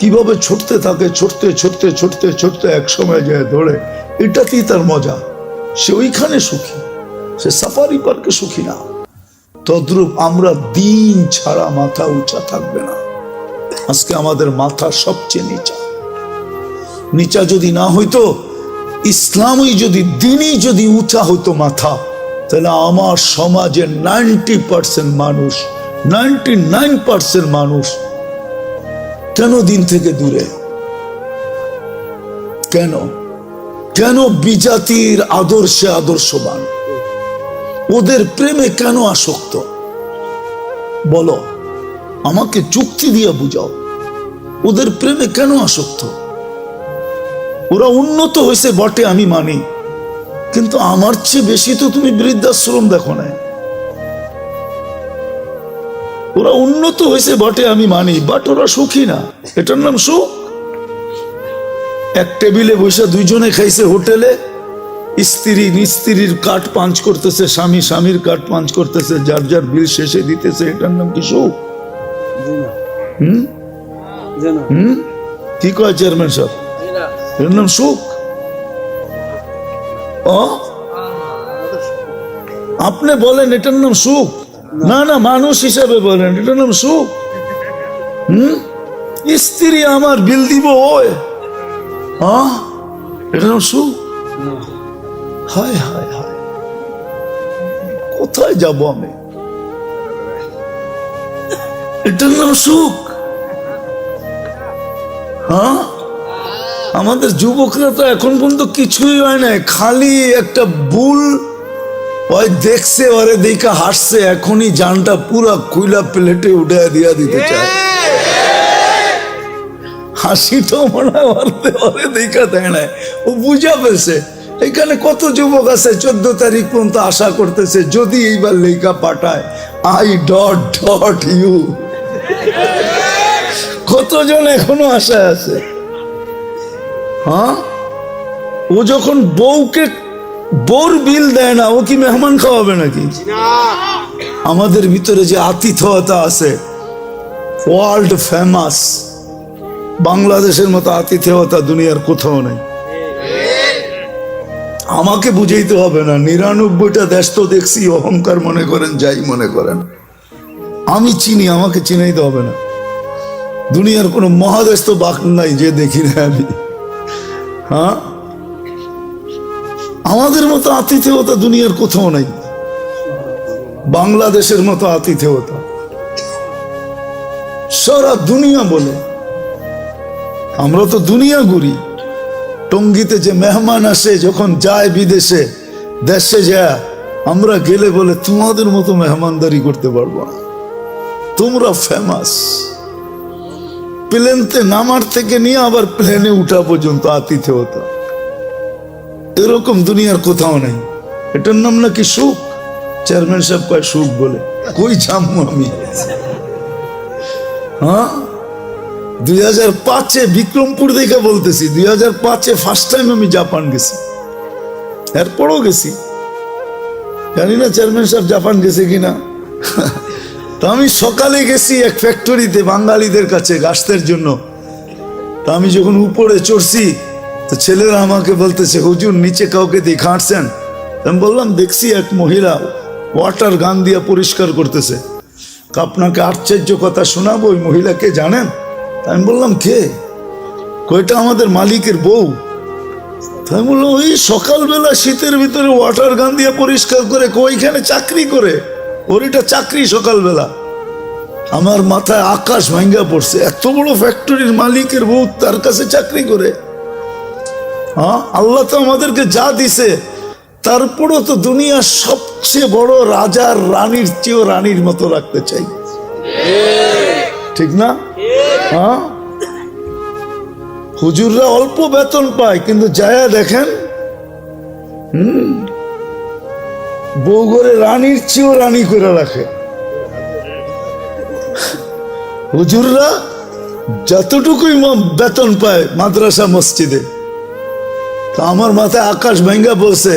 কিভাবে ছুটতে থাকে, ছুটতে ছুটতে ছুটতে ছুটতে এক সময় যায় ধরে। এটাতেই তার মজা, সে ওইখানে সুখী, সে সাফারি পার্কে সুখী না। তদ্রূপ আমরা দিন ছাড়া মাথা উঁচা থাকবে না। আজকে আমাদের মাথা সবচেয়ে নিচা। নিচা যদি না হইতো, ইসলামই যদি, দিনই যদি উঁচা হইতো মাথা, তাহলে আমার সমাজের 90% মানুষ, 99% মানুষ কেন দিন থেকে দূরে? কেন? কেন বিজাতির আদর্শে আদর্শবান? ওদের প্রেমে কেন আসক্ত? বলো, আমাকে যুক্তি দিয়ে বুঝাও, ওদের প্রেমে কেন আসক্ত? ওরা উন্নত হয়েছে বটে, আমি মানি, কিন্তু আমার চেয়ে বেশি তো তুমি বৃদ্ধাশ্রম দেখো না। ওরা উন্নত হয়েছে বটে, আমি মানি, বাট ওরা সুখী না। এটার নাম সুখ? এক টেবিলে বসে দুইজনে খাইছে হোটেলে, স্ত্রী স্ত্রীর কাঠ পাঞ্চ করতেছে, স্বামী স্বামীর কাঠ পাঞ্চ করতেছে, যার যার বিল শেষে দিতেছে, এটার নাম কি সুখ? কি কয় চেয়ারম্যান সাহেব, এর নাম সুখ? আপনি বলেন এটার নাম সুখ? না না, মানুষ হিসাবে বলেন এটার নাম সুখ? স্ত্রী আমার বিল দিব, ওই এটার নাম সুখ? হায় হায় হায়, কোথায় যাব আমি? এটার নাম সুখ? হ্যাঁ, আমাদের যুবকরা তো এখন পর্যন্ত কিছুই হয় না, খালি একটা বুল ওই দেখছে, ওরে দেখা হাসছে, এখনই জানটা পুরা কুইলা প্লেটে উঠে দিয়া দিতে চায়। হাসিটাও মনে হয় ওরে দেখা দেয় না, ও বুঝা পেয়েছে। এখানে কত যুবক আছে 14 তারিখ পর্যন্ত আশা করতেছে যদি এইবার লেখা পাঠায় আই ডট ডট ইউ। কতজন এখনো আশায় আছে? হ্যাঁ, ও যখন বউকে বোর বিল দেয় না, ও কি মেহমান খাওয়াবে নাকি? আমাদের ভিতরে যে আতিথ্যতা আছে, ওয়ার্ল্ড ফেমাস। বাংলাদেশের মতো আতিথেয়তা দুনিয়ার কোথাও নেই। আমাকে বুঝাইতে হবে না, 99টা দেশ তো দেখছি, অহংকার মনে করেন যাই মনে করেন, আমি চিনি, আমাকে চিনাইতে হবে না। দুনিয়ার কোনো মহাদেশ তো বাকি নাই যে দেখি না আমি। হ্যাঁ, আমাদের মতো আতিথেয়তা দুনিয়ার কোথাও নাই, বাংলাদেশের মতো আতিথেয়তা সারা দুনিয়া বলে। আমরা তো দুনিয়া ঘুরি। টঙ্গীতে যে মেহমান আসে যখন যায় বিদেশে, দেশে যায়, আমরা গেলে বলে তোমাদের মতো মেহমানদারি করতে পারবো না, তোমরা ফেমাস। প্লেনতে নামার থেকে নিয়ে আবার প্লেনে উঠা পর্যন্ত আতিথেয়তা, এরকম দুনিয়ার কোথাও নেই। এটার নাম নাকি সুখ। চেয়ারম্যান সাহেব কয় সুখ বলে, কই যাবো আমি? হ্যাঁ, 2005-এ বিক্রমপুর দেখে বলতেছি, 2005-এ ফার্স্ট টাইম আমি জাপান গেছি, এরপরও গেছি, জানি না চেয়ারম্যান সাহেব জাপান গেছে কিনা। তো আমি সকালে গেছি এক ফ্যাক্টরিতে বাঙালিদের কাছে গাছের জন্য। তা আমি যখন উপরে চড়ছি, তো ছেলেরা আমাকে বলতেছে, হুজুর নিচে কাউকে দেখাচ্ছেন? আমি বললাম দেখছি এক মহিলা ওয়াটার গান দিয়ে পরিষ্কার করতেছে। আপনাকে আশ্চর্য কথা শোনাবো, ওই মহিলাকে জানেন? আমি বললাম কে? কয়টা আমাদের মালিকের বউ। আমি বললাম ওই সকালবেলা শীতের ভিতরে ওয়াটার গান দিয়ে পরিষ্কার করে, ওইখানে চাকরি করে, ওর এটা চাকরি সকালবেলা। আমার মাথায় আকাশ ভাঙ্গা পড়ছে, এত বড় ফ্যাক্টরির মালিকের বউ তার কাছে চাকরি করে। হ্যাঁ, আল্লাহ তো আমাদেরকে যা দিছে, তারপরও তো দুনিয়ার সবচেয়ে বড় রাজার রানীর চেয়েও রানীর মতো রাখতে চাই, ঠিক না? হ্যাঁ, হুজুররা অল্প বেতন পায়, কিন্তু যায়া দেখেন বউ ঘরে রানীর চেয়েও রানী করে রাখে। হুজুররা যতটুকুই বেতন পায় মাদ্রাসা মসজিদে। তো আমার মাথায় আকাশ ভেঙ্গা বলছে।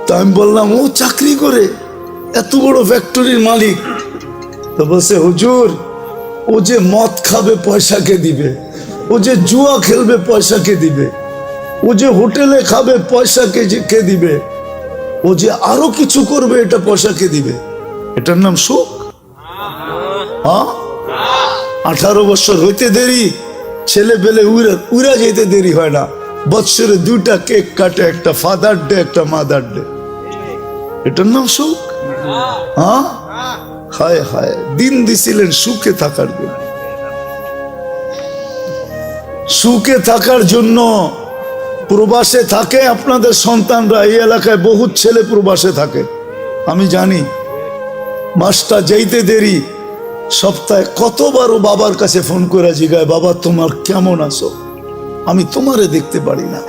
তো আমি বললাম ও চাকরি করে, এত বড় ফ্যাক্টরির মালিক। তো বলছে হুজুর, ও যে মদ খাবে পয়সা কে দিবে, ও যে জুয়া খেলবে পয়সা কে দিবে, ও যে হোটেলে খাবে পয়সা কে দিবে, ও যে আরো কিছু করবে এটা পয়সা কে দিবে? এটার নাম সুখ? হ্যাঁ, 18 বছর হইতে দেরি, ছেলে পেলে উড়া যেতে দেরি হয় না। বৎসরে 2টা কেক কাটে, একটা ফাদার ডে, একটা মাদার ডে। এটার নাম সুখ? হ্যাঁ, হায় হায়, দিন দিছিলেন সুখে থাকার জন্য। সুখে থাকার জন্য প্রবাসে থাকে আপনাদের সন্তানরা। এই এলাকায় বহুত ছেলে প্রবাসে থাকে, আমি জানি। মাসটা যেতে দেরি, সপ্তাহে কতবারও বাবার কাছে ফোন করে জিগায়, বাবা তোমার কেমন আছো, আমি তোমারে দেখতে পারি না।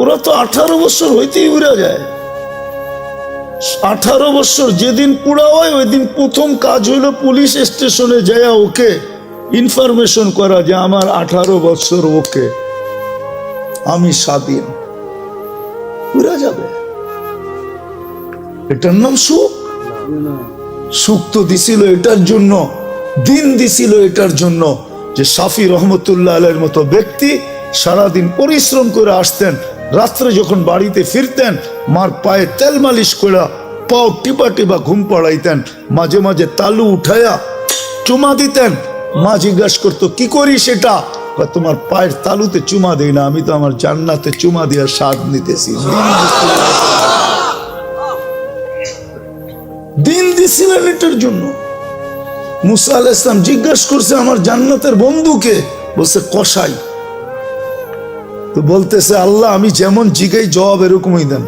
ওরা তো 18 বছর হইতেই উড়া যায়। 18 বছর যেদিন পুরা হয়, ওই দিন প্রথম কাজ হইলো পুলিশ স্টেশনে যায় ওকে ইনফরমেশন করা যে আমার 18 বছর, ওকে আমি স্বাধীন। উড়া যাবে। এটার নাম সুখ? সুখ তো দিছিল এটার জন্য, দিন দিছিল এটার জন্য যে সাফি রহমতুল্লাহ আলাইহির মতো ব্যক্তি সারাদিন পরিশ্রম করে আসতেন, রাত্রে যখন বাড়িতে ফিরতেন মার পায়ে তেল মালিশ করে পাও টিপা টিপা ঘুম পাড়াইতেন, মাঝে মাঝে তালু উঠায়া চুমা দিতেন। মা জিজ্ঞাসা করতো কি করি সেটা? তোমার পায়ের তালুতে চুমা দেই না, আমি তো আমার জান্নাতে চুমা দেওয়ার স্বাদ নিতেছি। দিন দিছিলেন এটার জন্য। মুসা আলাইহিস সালাম জিজ্ঞাসা করছে আমার জান্নাতের বন্ধুকে, বলছে কসাই। তো বলতেছে আল্লাহ আমি যেমন জিগাই জবাব এরকমই দেন।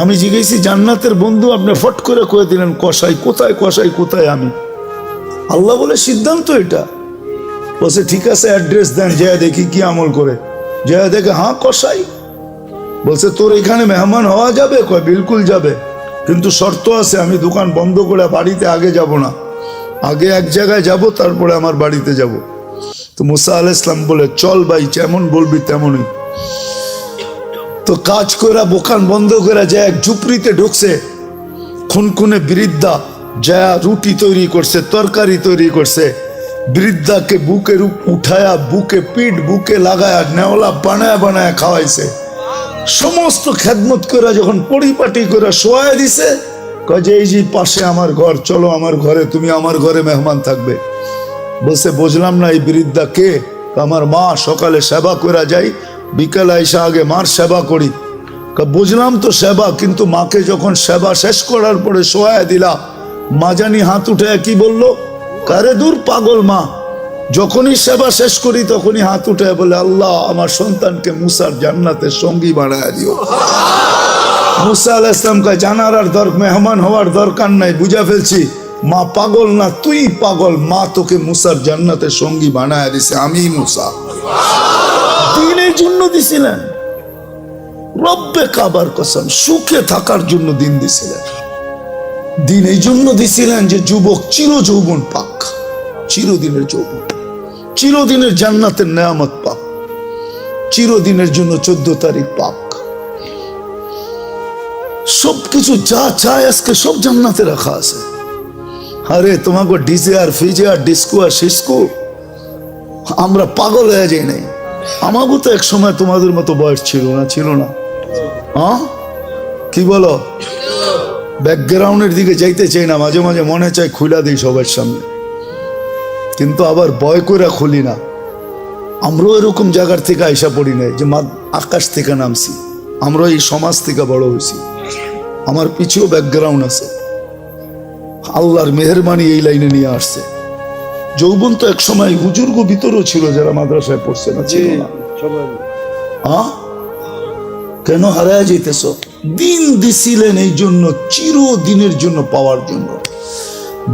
আমি জিজ্ঞাসি জান্নাতের বন্ধু, আপনি ফট করে কয়ে দিলেন কসাই। কোথায় কসাই, কোথায় আমি? আল্লাহ বলে সিদ্ধান্ত এটা। বলছে ঠিক আছে অ্যাড্রেস দেন, যা দেখি কি আমল করে। যা দেখে হ্যাঁ কসাই। বলছে তোর এখানে মেহমান হওয়া যাবে? কয় বিলকুল যাবে, কিন্তু শর্ত আছে, আমি দোকান বন্ধ করে বাড়িতে আগে যাব না, আগে এক জায়গায় যাব, তারপরে আমার বাড়িতে যাব। তো মুসা আলাইহিস সালাম বলে চল ভাই, যেমন বলবি তেমনই। তো কাজ করে দোকান বন্ধ করে যায় এক ঝুপড়িতে ঢুকছে। খুনখুনে বৃদ্ধা, যা রুটি তৈরি করছে, তরকারি তৈরি করছে, বৃদ্ধাকে বুকের উঠায়া, বুকে পিঠ বুকে লাগায়া নেওলা বানায় বানায় খাওয়াইছে। সমস্ত খেদমত করে যখন পরিপাটি করে শোয়া দিছে, কয় যে এই যে পাশে আমার ঘর, চলো আমার ঘরে, তুমি আমার ঘরে মেহমান থাকবে। বলছে বুঝলাম না এই বৃদ্ধা কে? আমার মা, সকালে সেবা করে যাই, বিকেলে আইসা আগে মার সেবা করি। বুঝলাম তো সেবা, কিন্তু মাকে যখন সেবা শেষ করার পরে শোয়া দিলা, মা জানি হাত উঠে কি বললো, কারে দূর পাগল মা। যখনই সেবা শেষ করি তখনই হাত উঠে বলে, আল্লাহ আমার সন্তানকে মুসার জান্নাতের সঙ্গী বানায় দিও। মুসা আলাইহিস সালাম কয় জানার আর মেহমান হওয়ার দরকার নাই, বুঝা ফেলছি মা পাগল না, তুই পাগল। মা তোকে মুসার জান্নাতের সঙ্গী বানায় দিছে, আমি মুসা। দিনের জন্য দিছিলেন, রব্বে কাবার কসম, সুখে থাকার জন্য দিন দিছিলেন। দিন এই জন্য দিছিলেন যে যুবক চির যৌবন পাক, চিরদিনের যৌবন, চিরদিনের জান্নাতের নেয়ামত পাক, চিরদিনের জন্য 14 তারিখ পাক। সবকিছু যা চায় আজকে সব জান্নাতে রাখা আছে। আরে তোমাকে ডিজে আর ফিজে আর ডিস্কো আর সিস্কো, আমরা পাগল হয়ে যাই নাই। আমাকেও তো এক সময় তোমাদের মতো বয়স ছিল না, ছিল না? হ্যাঁ কি বলো? ব্যাকগ্রাউন্ডের দিকে যাইতে চাই না, মাঝে মাঝে মনে চাই খুলা দিই সবার সামনে, কিন্তু আবার ভয় করে খুলি না। আমরাও এরকম জায়গার থেকে আইসা পড়ি নাই যে আকাশ থেকে নামছি, আমরা এই সমাজ থেকে বড় হয়েছি। আমার পিছেও ব্যাকগ্রাউন্ড আছে, আল্লাহর মেহেরবানি এই লাইনে নিয়ে আসছে। যৌবন তো এক সময় বুজুর্গ ভিতরও ছিল যারা মাদ্রাসায় পড়ছে না, ছিল না? কেন হারায় যেতেছ? দিন দিছিলেন এই জন্য, চিরদিনের জন্য পাওয়ার জন্য,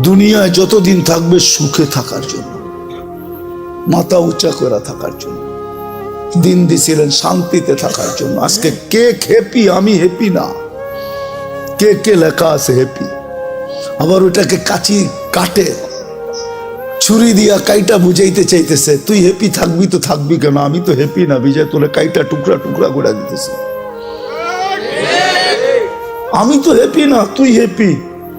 দুনিয়ায় যতদিন থাকবে সুখে থাকার জন্য, মাথা উঁচা করে থাকার জন্য দিন দিছিলেন, শান্তিতে থাকার জন্য। আজকে কে হ্যাপি? আমি হ্যাপি না। কে কে লেখা আছে হ্যাপি, আবার ওটাকে কাচি কাটে ছুরি দিয়া কাইটা বুঝাইতে চাইতেছে, তুই হ্যাপি থাকবি তো থাকবি কেন? আমি তো হ্যাপি না, বিজয় তোলে কাইটা টুকরা টুকরা করে দিতেছে। আমি তো হ্যাপি না, তুই হ্যাপি,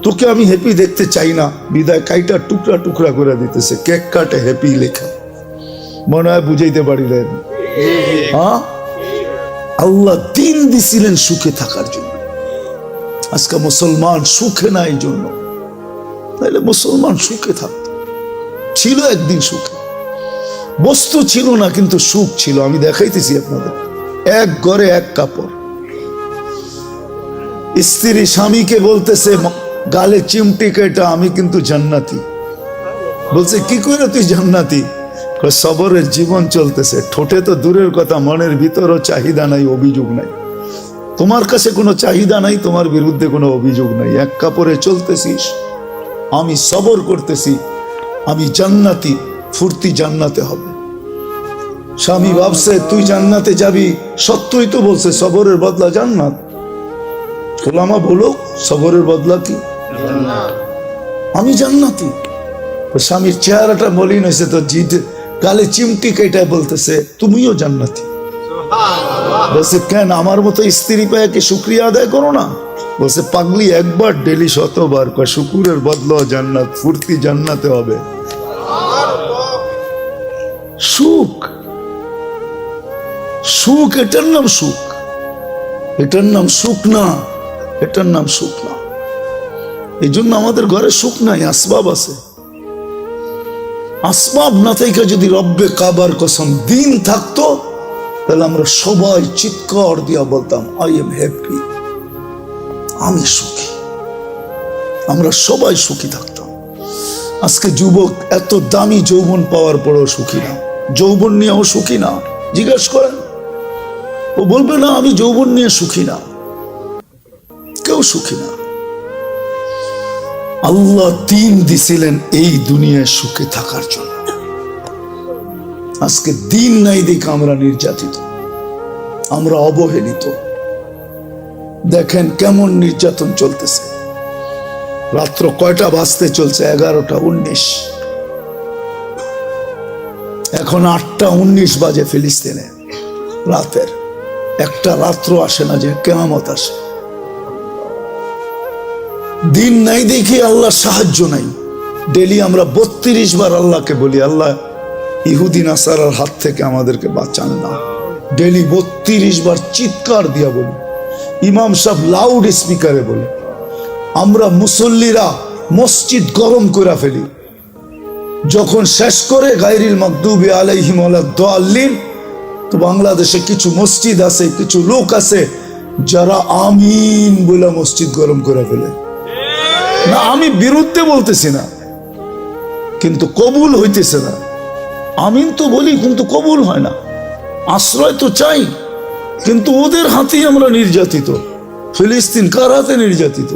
তোকে আমি হ্যাপি দেখতে চাই না, বিদায় কাইটা টুকরা টুকরা করে দিতেছে। কেক কাটে হ্যাপি লেখা, মনে হয় বুঝাইতে পারিলেন? হ্যাঁ, আল্লাহ দিন দিছিলেন সুখে থাকার জন্য। আজকে মুসলমান সুখে না, এই জন্য। তাইলে মুসলমান সুখে থাকত, ছিল একদিন সুখে, বস্তু ছিল না কিন্তু সুখ ছিল। আমি দেখাইতেছি আপনাদের, এক ঘরে এক কাপড়। স্ত্রী স্বামীকে বলতেছে গালে চিমটি কেটা, আমি কিন্তু জান্নাতি। বলছে কি করে তুই জান্নাতি? সবরের জীবন চলতেছে, ঠোঁটে তো দূরের কথা, মনের ভিতরও চাহিদা নাই, অভিযোগ নাই। তোমার কাছে কোনো চাহিদা নাই, তোমার বিরুদ্ধে কোনো অভিযোগ নাই, এক কাপড়ে চলতেছিস, আমি সবর করতেছি, আমি জান্নাতি, ফুর্তি জান্নাতে হবে। স্বামী ভাবছে তুই জান্নাতে যাবি, সত্যই তো বলছে সবরের বদলা জান্নাত। ওলামা বলো সবরের বদলা কি? আমি জান্নাতি। স্বামীর চেহারাটা মলিন হয়েছে, তো জিদ গালে চিমটি কেটে বলতেছে তুমিও জান্নাতি। বলছে কেন, আমার মতো স্ত্রী পেয়ে কি শুকরিয়া আদায় করো না? বলছে পাগলি, একবার ডেলি 100 বার, শুকুরের বদলা জান্নাত, ফুর্তি জান্নাতে হবে। সুখ, সুখ, এটার নাম সুখ, এটার নাম সুখ না, এটার নাম সুখ না। এই জন্য আমাদের ঘরে সুখ নাই, আসবাব আছে। আসবাব না থেকে যদি রব্বে কাবার কসম দিন থাকতো, তাহলে আমরা সবাই চিৎকার দিয়া বলতাম আই এম হ্যাপি, আমি সুখী। আমরা সবাই সুখী থাকতাম। আজকে যুবক এত দামি যৌবন পাওয়ার পরেও সুখী না, যৌবন নিয়েও সুখী না। জিজ্ঞেস করেন, ও বলবে না আমি যৌবন নিয়ে সুখী না। কেউ সুখী না। আল্লাহ দিন দিছিলেন এই দুনিয়ায় সুখে থাকার জন্য। আজকে দিন নাই দেখে আমরা নির্যাতিত, আমরা অবহেলিত। দেখেন কেমন নির্যাতন চলতেছে। রাত্র কয়টা বাজতে চলছে? 11টা 19। এখন 8টা 19 বাজে ফিলিস্তিনে রাতের। একটা রাত্র আসে না যে কিয়ামত আসে। দিন নাই দেখি আল্লাহ সাহায্য নাই। ডেলি আমরা 32 বার আল্লাহকে বলি, আল্লাহ ইহুদি নাসারার হাত থেকে আমাদেরকে বাঁচান না। ডেলি 32 বার চিৎকার দিয়া বলি, ইমাম সাহেব লাউড স্পিকারে বলে। আমরা মুসল্লিরা মসজিদ গরম করে ফেলি। যখন শেষ করে গায়রিল মাগদুবি আলাইহিম ওয়ালাদ-দাল্লিন, তো বাংলাদেশে কিছু মসজিদ আছে, কিছু লোক আছে যারা আমিন বলে মসজিদ গরম করে ফেলে। না, আমি বিরুদ্ধে বলতেছি না, কিন্তু কবুল হইতেছে না। আমিন তো বলি কিন্তু কবুল হয় না। আশ্রয় তো চাই, কিন্তু ওদের হাতেই আমরা নির্যাতিত। ফিলিস্তিন কার হাতে নির্যাতিত?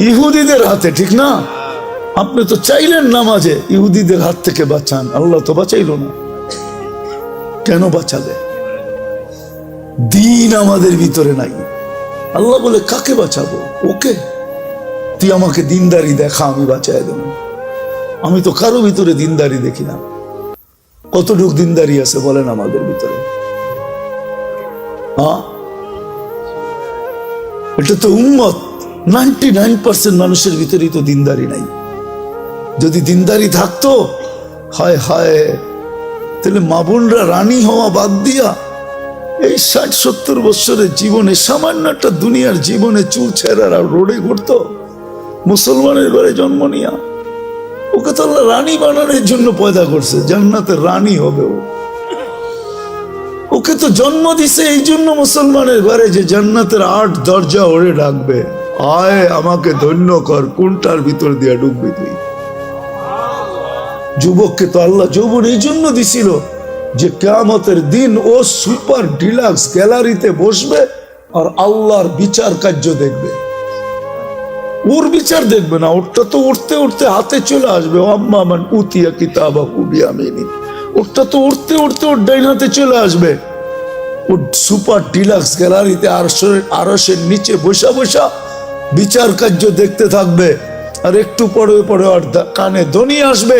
ইহুদিদের হাতে, ঠিক না? আপনি তো চাইলেন নামাজে ইহুদিদের হাত থেকে বাঁচান, আল্লাহ তো বাঁচাইল না। কেন বাঁচাবে? দিন আমাদের ভিতরে নাই। আল্লাহ বলে কাকে বাঁচাবো? ওকে, তুই আমাকে দিনদারি দেখা, আমি বাঁচাই দেব। আমি তো কারো ভিতরে দিনদারি দেখি না। কতটুক দিনদারি আছে বলেন আমাদের ভিতরে? এটা তো উম্মত, 99% মানুষের ভিতরেই তো দিনদারি নাই। যদি দিনদারি থাকতো, হায় হায়, তাহলে মা বোনরা রানী হওয়া বাদ দিয়া এই 60-70 বছরের জীবনে, সামান্য একটা দুনিয়ার জীবনে চুল ছেঁড়ার আর রোডে ঘুরতো মুসলমানের ঘরে জন্ম নিয়া। ওকে তো আল্লাহ রানী বানানোর জন্য পয়দা করছে, জান্নাতের রানী হবে ও। ওকে তো জন্ম দিছে এই জন্য মুসলমানের ঘরে, যে জান্নাতের 8 দরজা ওরে ডাকবে, আয় আমাকে ধন্য কর, কোনটার ভিতর দিয়া ঢুকবি তুই? যুবককে তো আল্লাহ যৌবন এই জন্য দিছিল যে কিয়ামতের দিন ও সুপার ডিলাক্স গ্যালারিতে বসবে আর আল্লাহর বিচার কার্য দেখবে। ওর বিচার দেখবে না, ওরটা তো উঠতে উঠতে হাতে চলে আসবে। আম্মা মান উতিয়া কিতাবাহু বিয়ামিনি, ওরটা তো উঠতে উঠতে ওর ডাইন হাতে চলে আসবে। ও সুপার ডিলাক্স গ্যালারিতে আরশের নিচে বসা বসা বিচার কার্য দেখতে থাকবে। আর একটু পরে পরে ওর কানে ধ্বনি আসবে,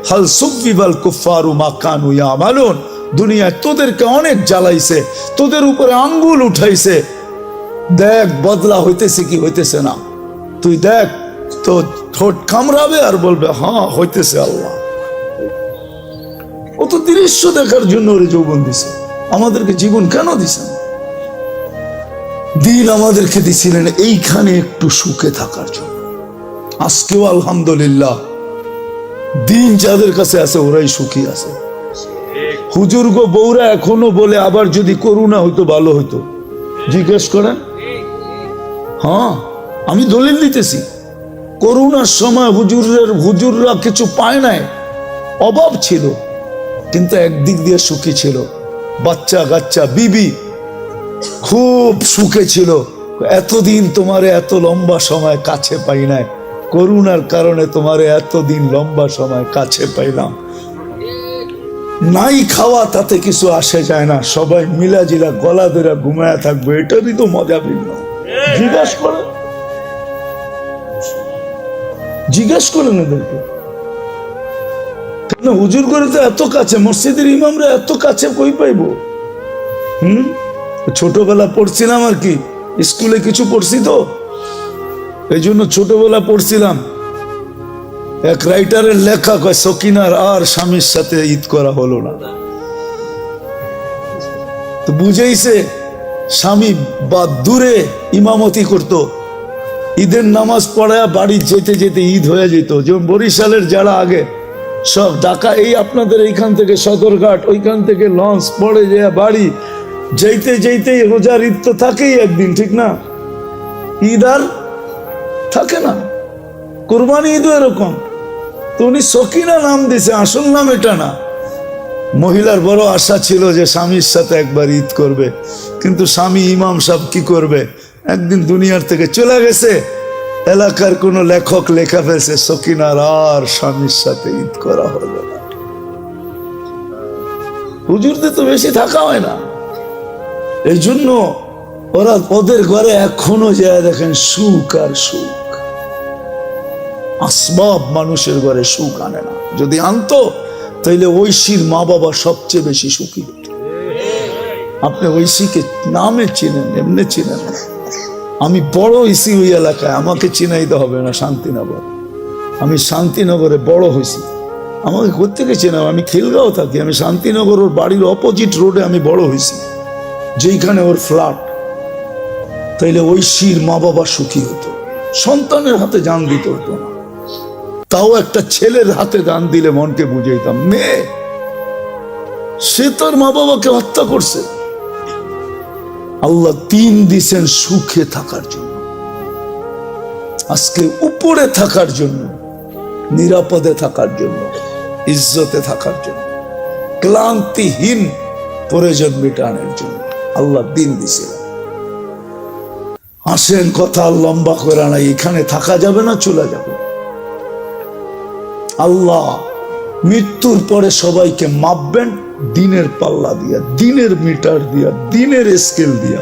হাল সুব্বিবাল কুফফারু মা কানু ইয়ামালুন, দুনিয়ায় তোদেরকে অনেক জ্বালাইছে, তোদের উপরে আঙ্গুল উঠাইছে, দেখ বদলা হইতেছে কি হইতেছে না। তুই দেখ, তো ঠোঁট কামড়াবে আর বলবে হ্যাঁ হইতেছে। আল্লাহ ও তো দৃশ্য দেখার জন্য ওরে যৌবন দিছে। আমাদেরকে জীবন কেন দিছেন? দিন আমাদেরকে দিছিলেন এইখানে একটু সুখে থাকার জন্য। আজকেও আলহামদুলিল্লাহ দিন যাদের কাছে আছে ওরাই সুখী আছে। হুজুর গো বউরা এখনো বলে, আবার যদি করুণা হইতো ভালো হইতো। জিজ্ঞেস করেন, হ্যাঁ আমি দলিল দিতেছি। করোনার সময় হুজুররা কিছু পায় নাই, অভাব ছিল, কিন্তু একদিক দিয়ে সুখী ছিল। বাচ্চা কাচ্চা বিবি খুব সুখে ছিল। এতদিন তোমারে এত লম্বা সময় কাছে পাই নাই, করোনার কারণে তোমারে এতদিন লম্বা সময় কাছে পাইলাম। নাই খাওয়া তাতে কিছু আসে যায় না, সবাই মিলাজিলা গলা ধরে ঘুমায়া থাকবে, এটারই তো মজা ভিন্ন। জিজ্ঞাসা করেন এদেরকে, কেন হুজুর করে তো এত কাছে, মসজিদের ইমামরা এত কাছে কই পাইব? ছোটবেলা পড়ছিলাম আর কি, স্কুলে কিছু পড়ছি তো, এই জন্য ছোটবেলা পড়ছিলাম। এক রাইটারের লেখা কয়, সকিনার আর স্বামীর সাথে ঈদ করা হলো না। তো বুঝেইছে স্বামী বা দূরে ইমামতি করতো, ঈদের নামাজ পড়ায় বাড়ি যেতে যেতে ঈদ হয়ে যেত। যেমন বরিশালের যারা আগে সব ঢাকা, এই আপনাদের এইখান থেকে সদরঘাট, ওইখান থেকে লঞ্চ পড়ে যায় বাড়ি যেতে যেতেই রোজার ঈদ তো থাকেই একদিন, ঠিক না? ঈদ আর থাকে না, কোরবানি ঈদও এরকম। তো উনি সকিনা নাম দিছে, আসল নাম এটা না। মহিলার বড় আশা ছিল যে স্বামীর সাথে একবার ঈদ করবে, কিন্তু স্বামী ইমাম সাহেব কি করবে, একদিন দুনিয়ার থেকে চলে গেছে। এলাকার কোন লেখক লেখা ফেলছে, সকিনার আর স্বামীর সাথে ঈদ করা হলো না। হুজুরদের তো বেশি থাকা হয় না, এই জন্য ওরা ওদের ঘরে এখনো যায় দেখেন সুখ আর সুখ। আসবাব মানুষের ঘরে সুখ আনে না, যদি আনতো তাইলে ঐশীর মা বাবা সবচেয়ে বেশি সুখী হতো। আপনি ঐশীকে নামে চিনেন, এমনি চিনেন না। আমি বড় হয়েছি ওই এলাকায়, আমাকে চিনাইতে হবে না শান্তিনগর। আমি শান্তিনগরে বড় হয়েছি, আমাকে কোত্থেকে চেনাও? আমি খিলগাঁও থাকি, আমি শান্তিনগর ওর বাড়ির অপোজিট রোডে আমি বড় হয়েছি, যেইখানে ওর ফ্ল্যাট। তাইলে ঐশীর মা বাবা সুখী হতো, সন্তানের হাতে জান দিতে হতো না। তাও একটা ছেলের হাতে দান দিলে মনকে বুঝাইতাম। মেয়ে, সে তার মা বাবাকে হত্যা করছে। আল্লাহ দিন দিছেন সুখে থাকার জন্য, আজকে উপরে থাকার জন্য, নিরাপদে থাকার জন্য, ইজ্জতে থাকার জন্য, ক্লান্তিহীন প্রয়োজন মেটানোর জন্য আল্লাহ দিন দিছিলেন। আসেন, কথা লম্বা করে না, এখানে থাকা যাবে না, চলে যাবে। আল্লাহ মৃত্যুর পরে সবাইকে মাপবেন দিনের পাল্লা দিয়া, দিনের মিটার দিয়া, দিনের স্কেল দিয়া,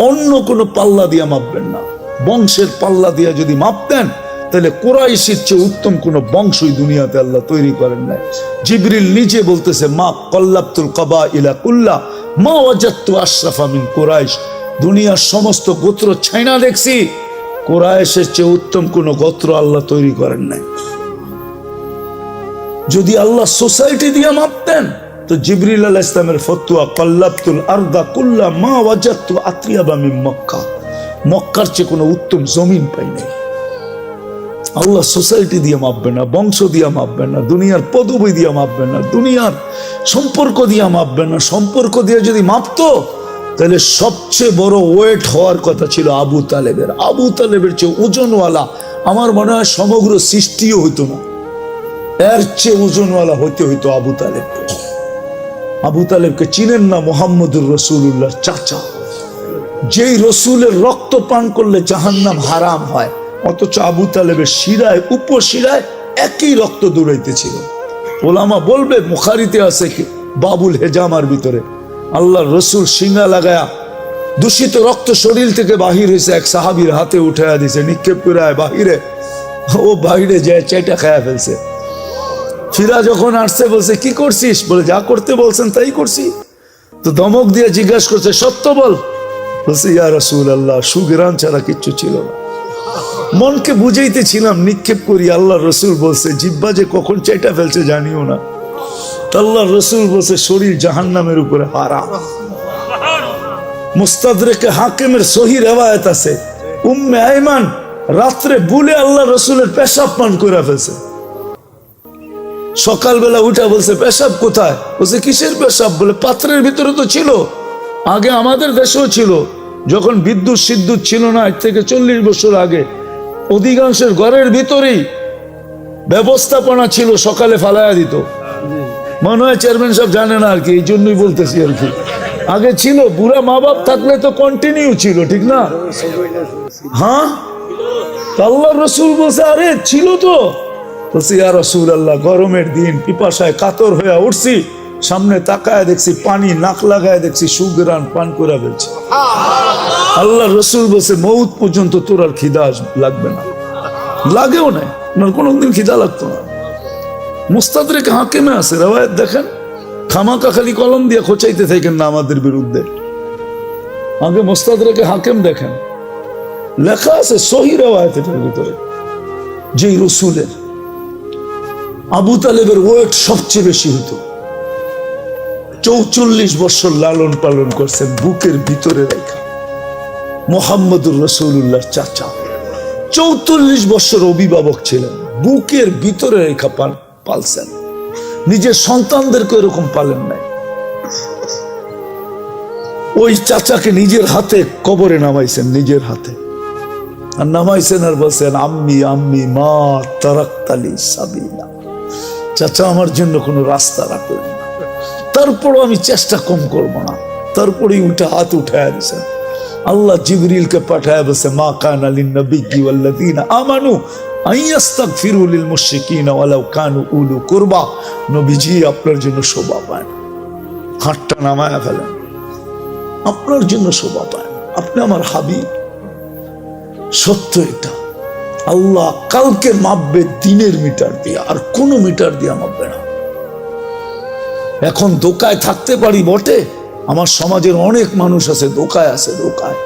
অন্য কোনো পাল্লা দিয়া মাপবেন না। বংশের পাল্লা দিয়া যদি মাপতেন তাহলে কুরাইশের চেয়ে উত্তম কোন বংশই দুনিয়াতে আল্লাহ তৈরি করেন নাই। জিবরিল নিজে বলতেছে, মা কল্লাবতুল কাবাইলা কুল্লা মা ওয়াজাদতু আশরাফা মিন কুরাইশ। দুনিয়ার সমস্ত গোত্র ছাইনা দেখছি, কুরাইশের চেয়ে উত্তম কোন গোত্র আল্লাহ তৈরি করেন নাই। যদি আল্লাহ সোসাইটি দিয়ে মাপতেন তো জিবরিল আলাইহিস সালামের ফতোয়া কল্লাবতুল আরদা কুল্লা মা ওয়াজাদতু আতরিয়াবা মিন মক্কা, মক্কার চেয়ে কোনো উত্তম জমিন পাই নাই। আল্লাহ সোসাইটি দিয়ে মাপবেন না, বংশ দিয়ে মাপবেন না, দুনিয়ার পদবি দিয়ে মাপবেন না, দুনিয়ার সম্পর্ক দিয়ে মাপবেন না। সম্পর্ক দিয়ে যদি মাপতো তাহলে সবচেয়ে বড় ওয়েট হওয়ার কথা ছিল আবু তালেবের। আবু তালেবের চেয়ে ওজনওয়ালা আমার মনে হয় সমগ্র সৃষ্টিও হইতো না, এর চেয়ে ওজনওয়ালা হইতে হইতো আবু তালেবকে। আবু তালেবকে চিনেন না? মুহাম্মদুর রাসূলুল্লাহর চাচা, যেই রসুলের রক্ত পান করলে জাহান্নাম হারাম হয়, অথচ আবু তালেবের শিরায় উপশিরায় একই রক্ত দৌড়াইতেছিল। ওলামা বলবে বুখারীতে আছে কি বাবুল হেজামার ভিতরে আল্লাহর রসুল সিঙ্গা লাগায়া দূষিত রক্ত শরীর থেকে বাহির হয়েছে, এক সাহাবীর হাতে উঠাইয়া দিছে, নিক্ষেপ করে বাহিরে, ও বাহিরে যায় চেটা খায়া ফেলছে। ফিরা যখন আসছে বলছে, কি করছিস? বলে, যা করতে বলছেন তাই করছি। তো ধমক দিয়ে জিজ্ঞাসা করছে, সত্য বল। বলছে, ইয়া রাসূলুল্লাহ, সুগরান ছাড়া কিচ্ছু ছিল না। মনকে বুঝাইতেছিলাম, নিক্ষেপ করি। আল্লাহ রসুল বলছে, জিব্বা যে কখন চাইটা ফেলছে জানিও না। আল্লাহ রসুল বলছে, শরীর জাহান্নামের উপরে হারাম। মুস্তাদরেকে হাকিমের সহি রিওয়ায়াত আছে, উম্মে আইমান রাত্রে ভুলে আল্লাহ রসুলের পেশাব পান করে ফেলছে। সকালবেলা উঠা বলছে, পেশাব কোথায়? বলছে, কিসের পেশাব? বলে, পাত্রের ভিতরে তো ছিল, আগে আমাদের দেশেও ছিল, যখন বিদ্যুৎ সিদ্যুৎ ছিল না, এর থেকে 40 বছর আগে অধিকাংশের ঘরের ভিতরেই ব্যবস্থাপনা ছিল, সকালে ফালাইয়া দিত। মনে হয় চেয়ারম্যান সাহেব জানে না আর কি, এই জন্যই বলতেছি আর কি। আগে ছিল, বুড়া মা বাপ থাকলে তো কন্টিনিউ ছিল, ঠিক না? হ্যাঁ, আল্লাহ রসুল বলছে, আরে ছিল তো। বলছি, ইয়া রাসূলুল্লাহ, গরমের দিন পিপাসায় কাতর হয়ে উঠছি, সামনে তাকায় দেখছি পানি, নাক লাগায় দেখছি সুগরান পান করে ফেলছে। আল্লাহ রসুল বলছে, মৌত পর্যন্ত তোর আর খিদা লাগবে না। লাগেও না, কোনোদিন খিদা লাগতো না। মুস্তাদরেক হাকিমে আছে রিওয়ায়াত, দেখেন। খামাকা খালি কলম দিয়ে খোঁচাইতে থাকেন না আমাদের বিরুদ্ধে। আগে মুস্তাদরেকে হাকিম দেখেন, লেখা আছে সহি রিওয়ায়াতের ভিতরে, যেই রসুলের আবু তালেবের ওয়েট সবচেয়ে বেশি হতো। 44 বছর লালন পালন করছেন বুকের ভিতরে রেখা। মুহাম্মদুর রাসূলুল্লাহর চাচা 44 বছর অভিভাবক ছিলেন, বুকের ভিতরে রেখা পালছেন। নিজের সন্তানদেরকে এরকম পালেন নাই। ওই চাচাকে নিজের হাতে কবরে নামাইছেন, নিজের হাতে। আর নামাইছেন আর বলছেন, আম্মি আম্মি মা তারাক্তালি সাবিলা, চাচা আমার জন্য কোনো রাস্তা রাখলেন না, তারপরও আমি চেষ্টা কম করব না। তারপরেই উঠে হাত উঠায় দিয়েছেন। আল্লাহ জিবরিলকে পাঠায় বলছে, মা কানা লিন-নবিয়্যি ওয়াল্লাযীনা আমানু আইয়াস্তাগফিরু লিল মুশরিকিনা ওয়ালাউ কানু উলু কুরবা। নবীজি, আপনার জন্য শোভা পায়, হাতটা নামায়া ফেলেন, আপনার জন্য শোভা পায়, আপনি আমার হাবিব। সত্য এটা। আল্লাহ কালকে মাপবে দিনের মিটার দিয়ে, আর কোনো মিটার দিয়ে মাপবে না। এখন দোকায় থাকতে পারি বটে, আমার সমাজের অনেক মানুষ আছে দোকায় আছে, দোকায়।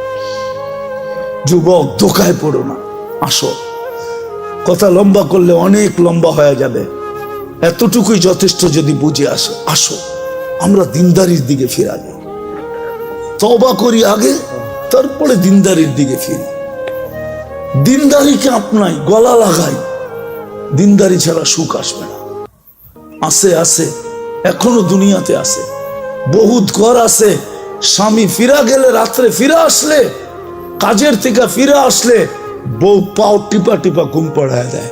যুবক ধোকায় পড়ো না, আসো। কথা লম্বা করলে অনেক লম্বা হয়ে যাবে, এতটুকুই যথেষ্ট যদি বুঝে আসে। আসো আমরা দিনদারির দিকে ফিরা যাই, তওবা করি আগে, তারপরে দিনদারির দিকে ফিরি। দিনদারিকে আপনাই, গলা লাগাই, দিনদারি ছাড়া সুখ আসবে না। আছে আছে, এখনো দুনিয়াতে আছে, বহুত ঘর আছে। স্বামী ফিরা গেলে, রাত্রে ফিরে আসলে, কাজের থেকে ফিরে আসলে বউ পাও টিপা টিপা ঘুম পড়ায় দেয়,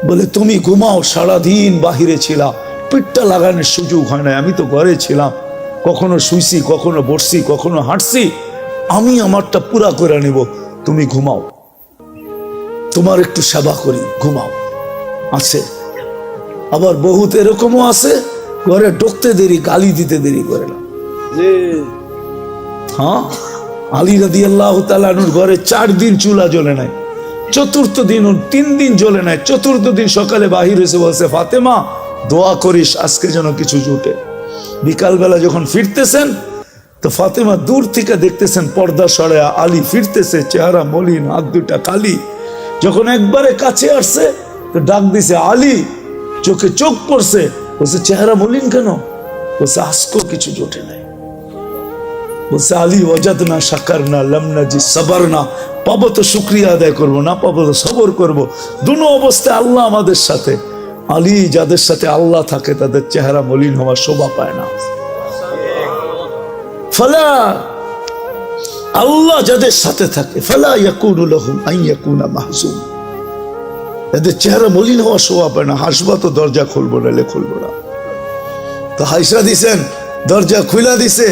বলে তুমি ঘুমাও, সারাদিন বাহিরে ছিলাম, পিঠটা লাগানোর সুযোগ হয় না, আমি তো ঘরে ছিলাম, কখনো শুইছি, কখনো বসছি, কখনো হাঁটছি, আমি আমারটা পুরা করে নেব, তুমি ঘুমাও, তোমার একটু সেবা করি, ঘুমাও। আছে। আবার বহুত এরকমও আছে, ঘরে ঢুকতে দেরি, গালি দিতে দেরি করে না। হ্যাঁ, আলী রাদিয়াল্লাহু তাআলা আনহুর ঘরে 4 দিন চুলা জ্বলে নাই, চতুর্থ দিন 3 দিন জ্বলে নাই, চতুর্থ দিন সকালে বাহির হয়েছে, বলছে ফাতেমা দোয়া করিস আজকে যেন কিছু জুটে। বিকালবেলা যখন ফিরতেছেন তো ফাতেমা দূর থেকে দেখতেছেন পর্দা সরায়া আলী ফিরতেছে, চেহারা মলিন, হাত দুটা কালি। যখন একবারে কাছে আসছে তো ডাক দিছে আলী, চোখে চোখ পড়ছে, বলছে চেহারা মলিন কেন? বলছে আজকেও কিছু জোটে নাই। বলছে আলী ওয়াজাদনা শাকারনা লামনা জি সাবারনা, পাবো তো শুকরিয়া আদায় করবো, না পাবো তো সবর করবো, দুনো অবস্থায় আল্লাহ আমাদের সাথে। আলী যাদের সাথে আল্লাহ থাকে তাদের চেহারা মলিন হওয়ার শোভা পায় না। ফালা, আল্লাহ যাদের সাথে থাকে, ফালা ইয়াকুনু লাহুম আন ইয়াকুনা মাহজুম, এদের চেহারা মলিন হওয়ার শোভা পায় না। হাসবা তো দরজা খুলবো না, খুলবো না। তো হাইসা দিছেন, দরজা খুলা দিছে,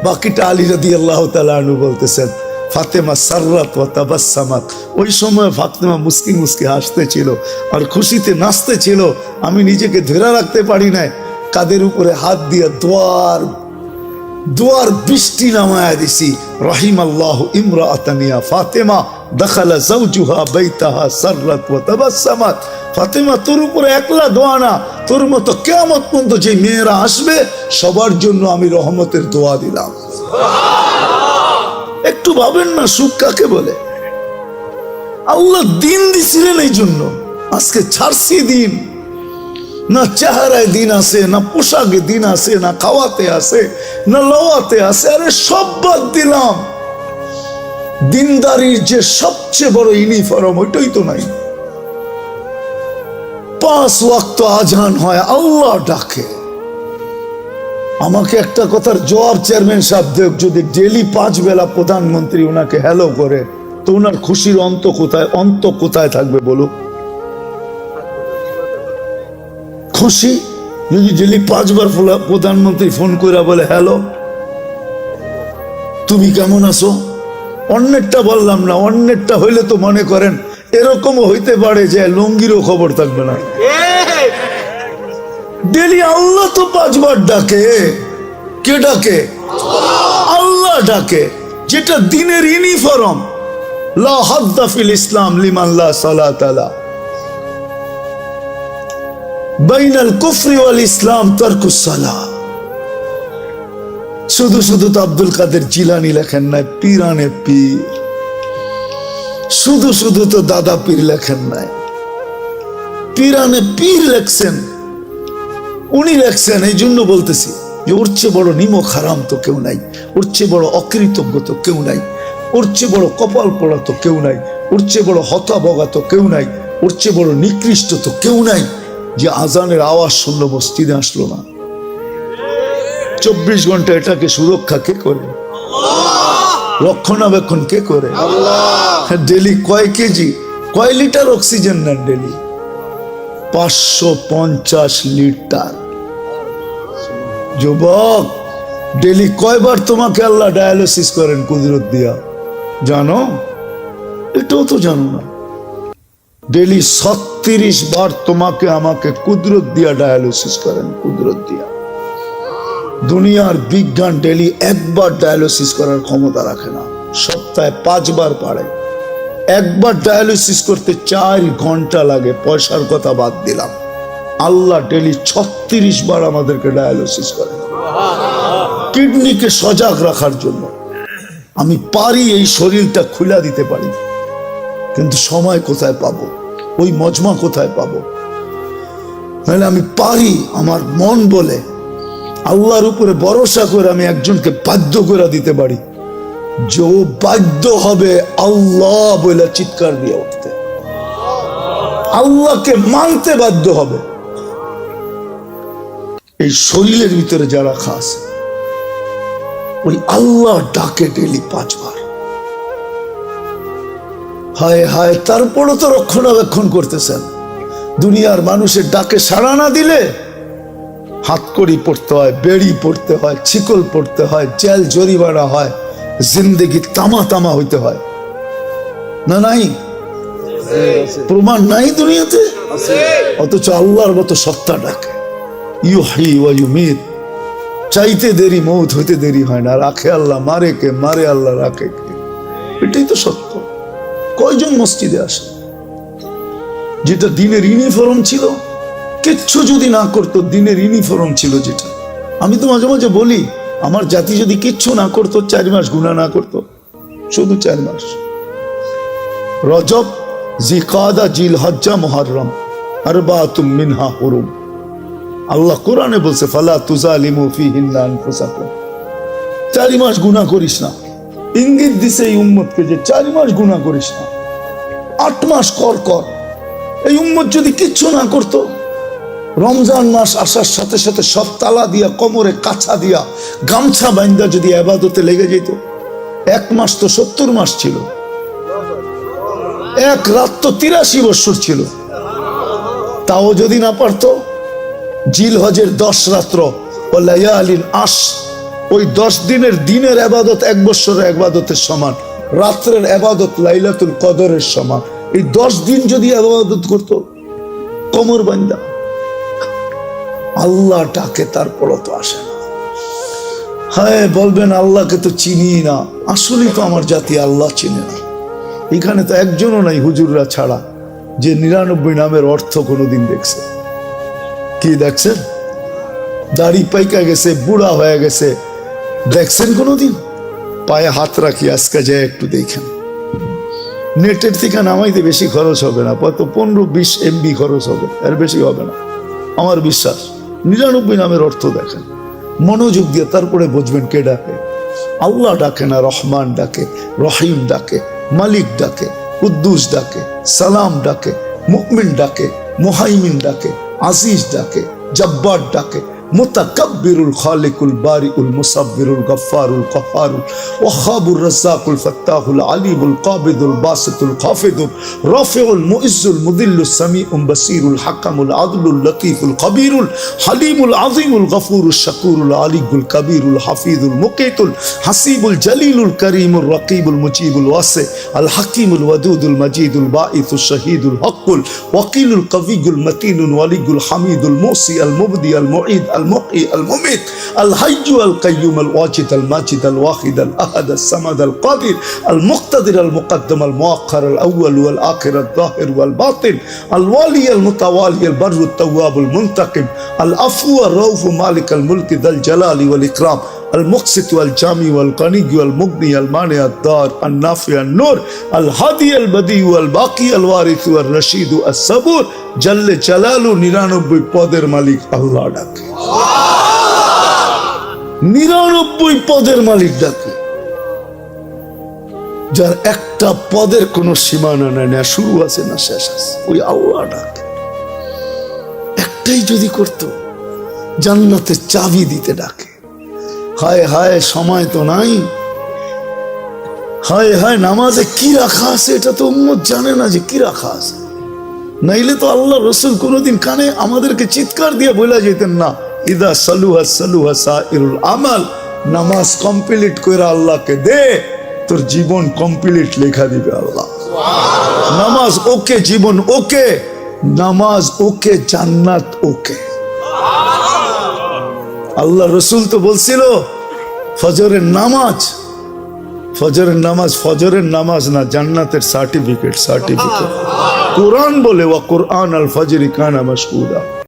বাকিটা আলী রাদিয়াল্লাহু তাআলা আনহু বলতেছেন ফাতেমা সাররাত ওয়া তাবাসসামাত, ওই সময় ফাতেমা মুস্কি মুস্কি হাসতে ছিল আর খুশিতে নাচতে ছিল। আমি নিজেকে ধরে রাখতে পারি নাই, কাদের উপরে হাত দিয়া দোয়ার বৃষ্টি নামায়া দিছি। রাহিমাল্লাহু ইমরাআতান ইয়া ফাতেমা দাখালা যাওজুহা বাইতাহা সাররাত ওয়া তাবাসসামাত। ফাতেমা তোর উপরে একলা দোয়া না, তোর মতো কিয়ামত পর্যন্ত যে মেয়েরা আসবে সবার জন্য আমি রহমতের দোয়া দিলাম। একটু ভাবেন না সুখ কাকে বলে? আল্লাহ দিন দিছিলেন এই জন্য, আজকে ছাড়ছি দিন। না চেহারায় দিন আছে, না পোশাকে দিন আছে, না খাওয়াতে আছে, না লওয়াতে আছে, আরে সব বাদ দিলাম। দিনদারির যে সবচেয়ে বড় ইউনিফর্ম ওইটাই তো নাই। 5 ওয়াক্ত আজান হয়, আল্লাহ ডাকে। আমাকে একটা কথার জবাব চেয়ারম্যান সাহেব দেব, যদি ডেলি 5 বেলা প্রধানমন্ত্রী ওনাকে হ্যালো করে তো ওনার খুশির অন্ত কোথায়? অন্ত কোথায় থাকবে বলো? খুশি যদি ডেলি 5 বার প্রধানমন্ত্রী ফোন করে বলে হ্যালো তুমি কেমন আছো, অন্যেরটা বললাম না, অন্যেরটা হইলে তো মনে করেন এরকমও হইতে পারে যে লুঙ্গিরও খবর থাকবে না। ডেলি আল্লাহ তো 5 বার ডাকে। কে ডাকে? আল্লাহ ডাকে, যেটা দিনের ইউনিফর্ম। লা হাদ্দা ফিল ইসলাম লিমান লা সালাত আলা, বাইনাল কুফরি ওয়াল ইসলাম তারকুস সালাহ। শুধু শুধু তো আব্দুল কাদের জিলানী লেখেন নাই, পীরানে পীর। শুধু শুধু তো দাদা পীর লেখেন নাই, পীরানে পীর লেখছেন। উনি লেখছেন, এই জন্য বলতেছি যে ওর চেয়ে বড় নিমক হারাম তো কেউ নাই, ওর চেয়ে বড় অকৃতজ্ঞ তো কেউ নাই, ওর চেয়ে বড় কপাল পড়া তো কেউ নাই, ওর চেয়ে বড় হতাবগা তো কেউ নাই, ওর চেয়ে বড় নিকৃষ্ট তো কেউ নাই যে আজানের আওয়াজ শুনলো মসজিদে আসলো না। 24 ঘন্টা এটাকে সুরক্ষা কে করে? রক্ষণাবেক্ষণ কে করে? ডেলি কয় কেজি, কয় লিটার অক্সিজেন নেন ডেলি? 550 লিটার। যুবক, ডেলি কয়বার তোমাকে আল্লাহ ডায়ালিসিস করেন কুদরত দিয়া জানো? এটাও তো জানো না। ডেলি 36 বার তোমাকে আমাকে কুদরত দিয়া ডায়ালিসিস করেন, কুদরত দিয়া। দুনিয়ার বিজ্ঞান ডেলি 1 বার ডায়ালিসিস করার ক্ষমতা রাখে না, সপ্তাহে 5 বার পারে। 1 বার ডায়ালিসিস করতে 4 ঘন্টা লাগে, পয়সার কথা বাদ দিলাম। আল্লাহ ডেলি 36 বার আমাদেরকে ডায়ালিসিস করেন, কিডনিকে সজাগ রাখার জন্য। আমি পারি এই শরীরটা খুলা দিতে পারি, কিন্তু সময় কোথায় পাবো, ওই মজমা কোথায় পাবো? নাহলে আমি পারি, আমার মন বলে, আল্লাহর উপরে ভরসা করে আমি একজনকে বাধ্য করে দিতে পারি, যে বাধ্য হবে আল্লাহ বলে চিৎকার দিয়ে উঠতে, আল্লাহকে মানতে বাধ্য হবে। এই শরীরের ভিতরে যারা খাস, ওই আল্লাহ ডাকে ডেলি 5 বার। হায় হায়, তারপরও তো রক্ষণাবেক্ষণ করতেছেন। দুনিয়ার মানুষের ডাকে সাড়া না দিলে হাতকড়ি পড়তে হয়, বেড়ি পড়তে হয়, ছিকল পড়তে হয়, জেল জরিমানা হয়, জিন্দেগি তামা তামা হইতে হয় না? নাই প্রমাণ নাই দুনিয়াতে? অথচ আল্লাহর মতো সত্তা ডাকে, ইউহি ওয়া ইউমিত, চাইতে দেরি মৌত হইতে দেরি হয় না। রাখে আল্লাহ, মারে কে? মারে আল্লাহ, রাখে কে? এটাই তো সত্য। কয়জন মসজিদে আসে? যেটা দিনের ইউনিফর্ম ছিল, কিচ্ছু যদি না করতো, দিনের ইউনিফর্ম ছিল যেটা। আমি তো মাঝে মাঝে বলি, আমার জাতি যদি কিচ্ছু না করতো, 4 মাস গুনাহ না করতো, শুধু 4 মাস, রজব, জিকাদা, জিলহজ্জা, মুহররম, আরবাতুম মিনহা হুরুম। আল্লাহ কোরআনে বলছে, ফালা তুজালিমু ফিহিন্না আনফুসাকুম, 4 মাস গুনাহ করিস না। ইঙ্গিত দিছে এই উম্মতকে যে 4 মাস গুনাহ করিস না, 8 মাস কর। এই উম্মত যদি কিচ্ছু না করতো, রমজান মাস আসার সাথে সাথে সব তালা দিয়া, কোমরে কাছা দিয়া, গামছা বাইন্দা যদি ইবাদতে লেগে যেত, 1 মাস তো 70 মাস ছিল, 1 রাত তো 83 বছর ছিল। তাও যদি না পারতো, জিলহজের 10 রাত্র ও লায়ালিন আশ, ওই 10 দিনের দিনের ইবাদত 1 বছরের ইবাদতের সমান, রাত্রের ইবাদত লাইলাতুল কদরের সমান। এই 10 দিন যদি ইবাদত করতো কোমর বান্দা, আল্লাহ ডাকে, তারপরও তো আসে না। হ্যাঁ, বলবেন আল্লাহকে তো চিনি না। আসলেই তো আমার জাতি আল্লাহ চিনে না। এখানে তো একজনও নাই হুজুররা ছাড়া যে 99 নামের অর্থ কোনোদিন দেখছে। কি দেখছেন? দাড়ি পাইকা গেছে, বুড়া হয়ে গেছে, দেখছেন কোনোদিন? পায়ে হাত রাখি, আজকে যায় একটু দেখেন। নেটের থেকে নামাইতে বেশি খরচ হবে না, কত 15-20 MB খরচ হবে, এর বেশি হবে না আমার বিশ্বাস। 99 নামের অর্থ দেখেন, মনোযোগ দিয়ে, তারপরে বুঝবেন কে ডাকে। আল্লাহ ডাকে না, রহমান ডাকে, রহিম ডাকে, মালিক ডাকে, কুদ্দুস ডাকে, সালাম ডাকে, মুমিন ডাকে, মুহাইমিন ডাকে, আজিজ ডাকে, জব্বার ডাকে, মুতাকাব্বিরুল খালিকুল বারিউল মুসাব্বিরুল গফফারুল কহারুল ওয়াহাবুর রাজ্জাকুল ফাত্তাহুল আলিমুল কাবিদুল বাসিতুল খাফিদুল রাফিউল মুইজ্জুল মুদিল্লুস সামিউল বাসিরুল হাকামুল আদলুল লতীফুল কবিরুল হালিমুল আযীমুল গফুরুশ শাকুরুল আলিকুল কবিরুল হাফিজুল মুকিতুল হাসিবুল জলিলুল করিমুল রকিবুল মুজিবুল ওয়াসি আল হাকিমুল ওয়াদুদুল মাজিদুল বাঈসুশ শাহীদুল হকুল ওয়াকিলুল কবিয়ুল মতিনুল ওয়ালিউল হামিদুল মুসি আল মুবদি আল মুঈদ المحيي المميت الحي القيوم الواجد الماجد الواحد الأحد الصمد القادر المقتدر المقدم المؤخر الأول والآخر الظاهر والباطن الوالي المتوالي البر التواب المنتقم العفو الرؤوف مالك الملك ذا الجلال والإكرام المقسط والجامع والغني والمغني المانع الدار النافع النور الهادي البديع والباقي الوارث والرشيد الصبور جل جلاله 99 পদের মালিক আল্লাহ ডাকে। 99 পদের মালিক ডাকে, যার একটা পদের কোনো সীমানা নাই, না শুরু আছে না শেষ আছে, ওই আল্লাহ ডাকে। একটাই যদি করতো, জান্নাতের চাবি দিতে ডাকে। হায় হায়, সময় তো নাই। হায় হায়, নামাজে কি রাখা আছে এটা তো উম্মত জানে না যে কি রাখা আছে। নাইলে তো আল্লাহ রসুল কোনোদিন কানে আমাদেরকে চিৎকার দিয়ে বলে যেতেন না, ইদা সালুহা সালুহা সাইরুল আমাল, নামাজ কমপ্লিট করে আল্লাহকে দে, তোর জীবন কমপ্লিট লেখা দিবে আল্লাহ। নামাজ ওকে, জীবন ওকে, নামাজ ওকে, জান্নাত ওকে। আল্লাহ রসুল তো বলছিল ফজরের নামাজ, ফজরের নামাজ না, জান্নাতের সার্টিফিকেট। কোরআন বলে ওয়া কুরআন আল ফজরি কানা মাশহুদা।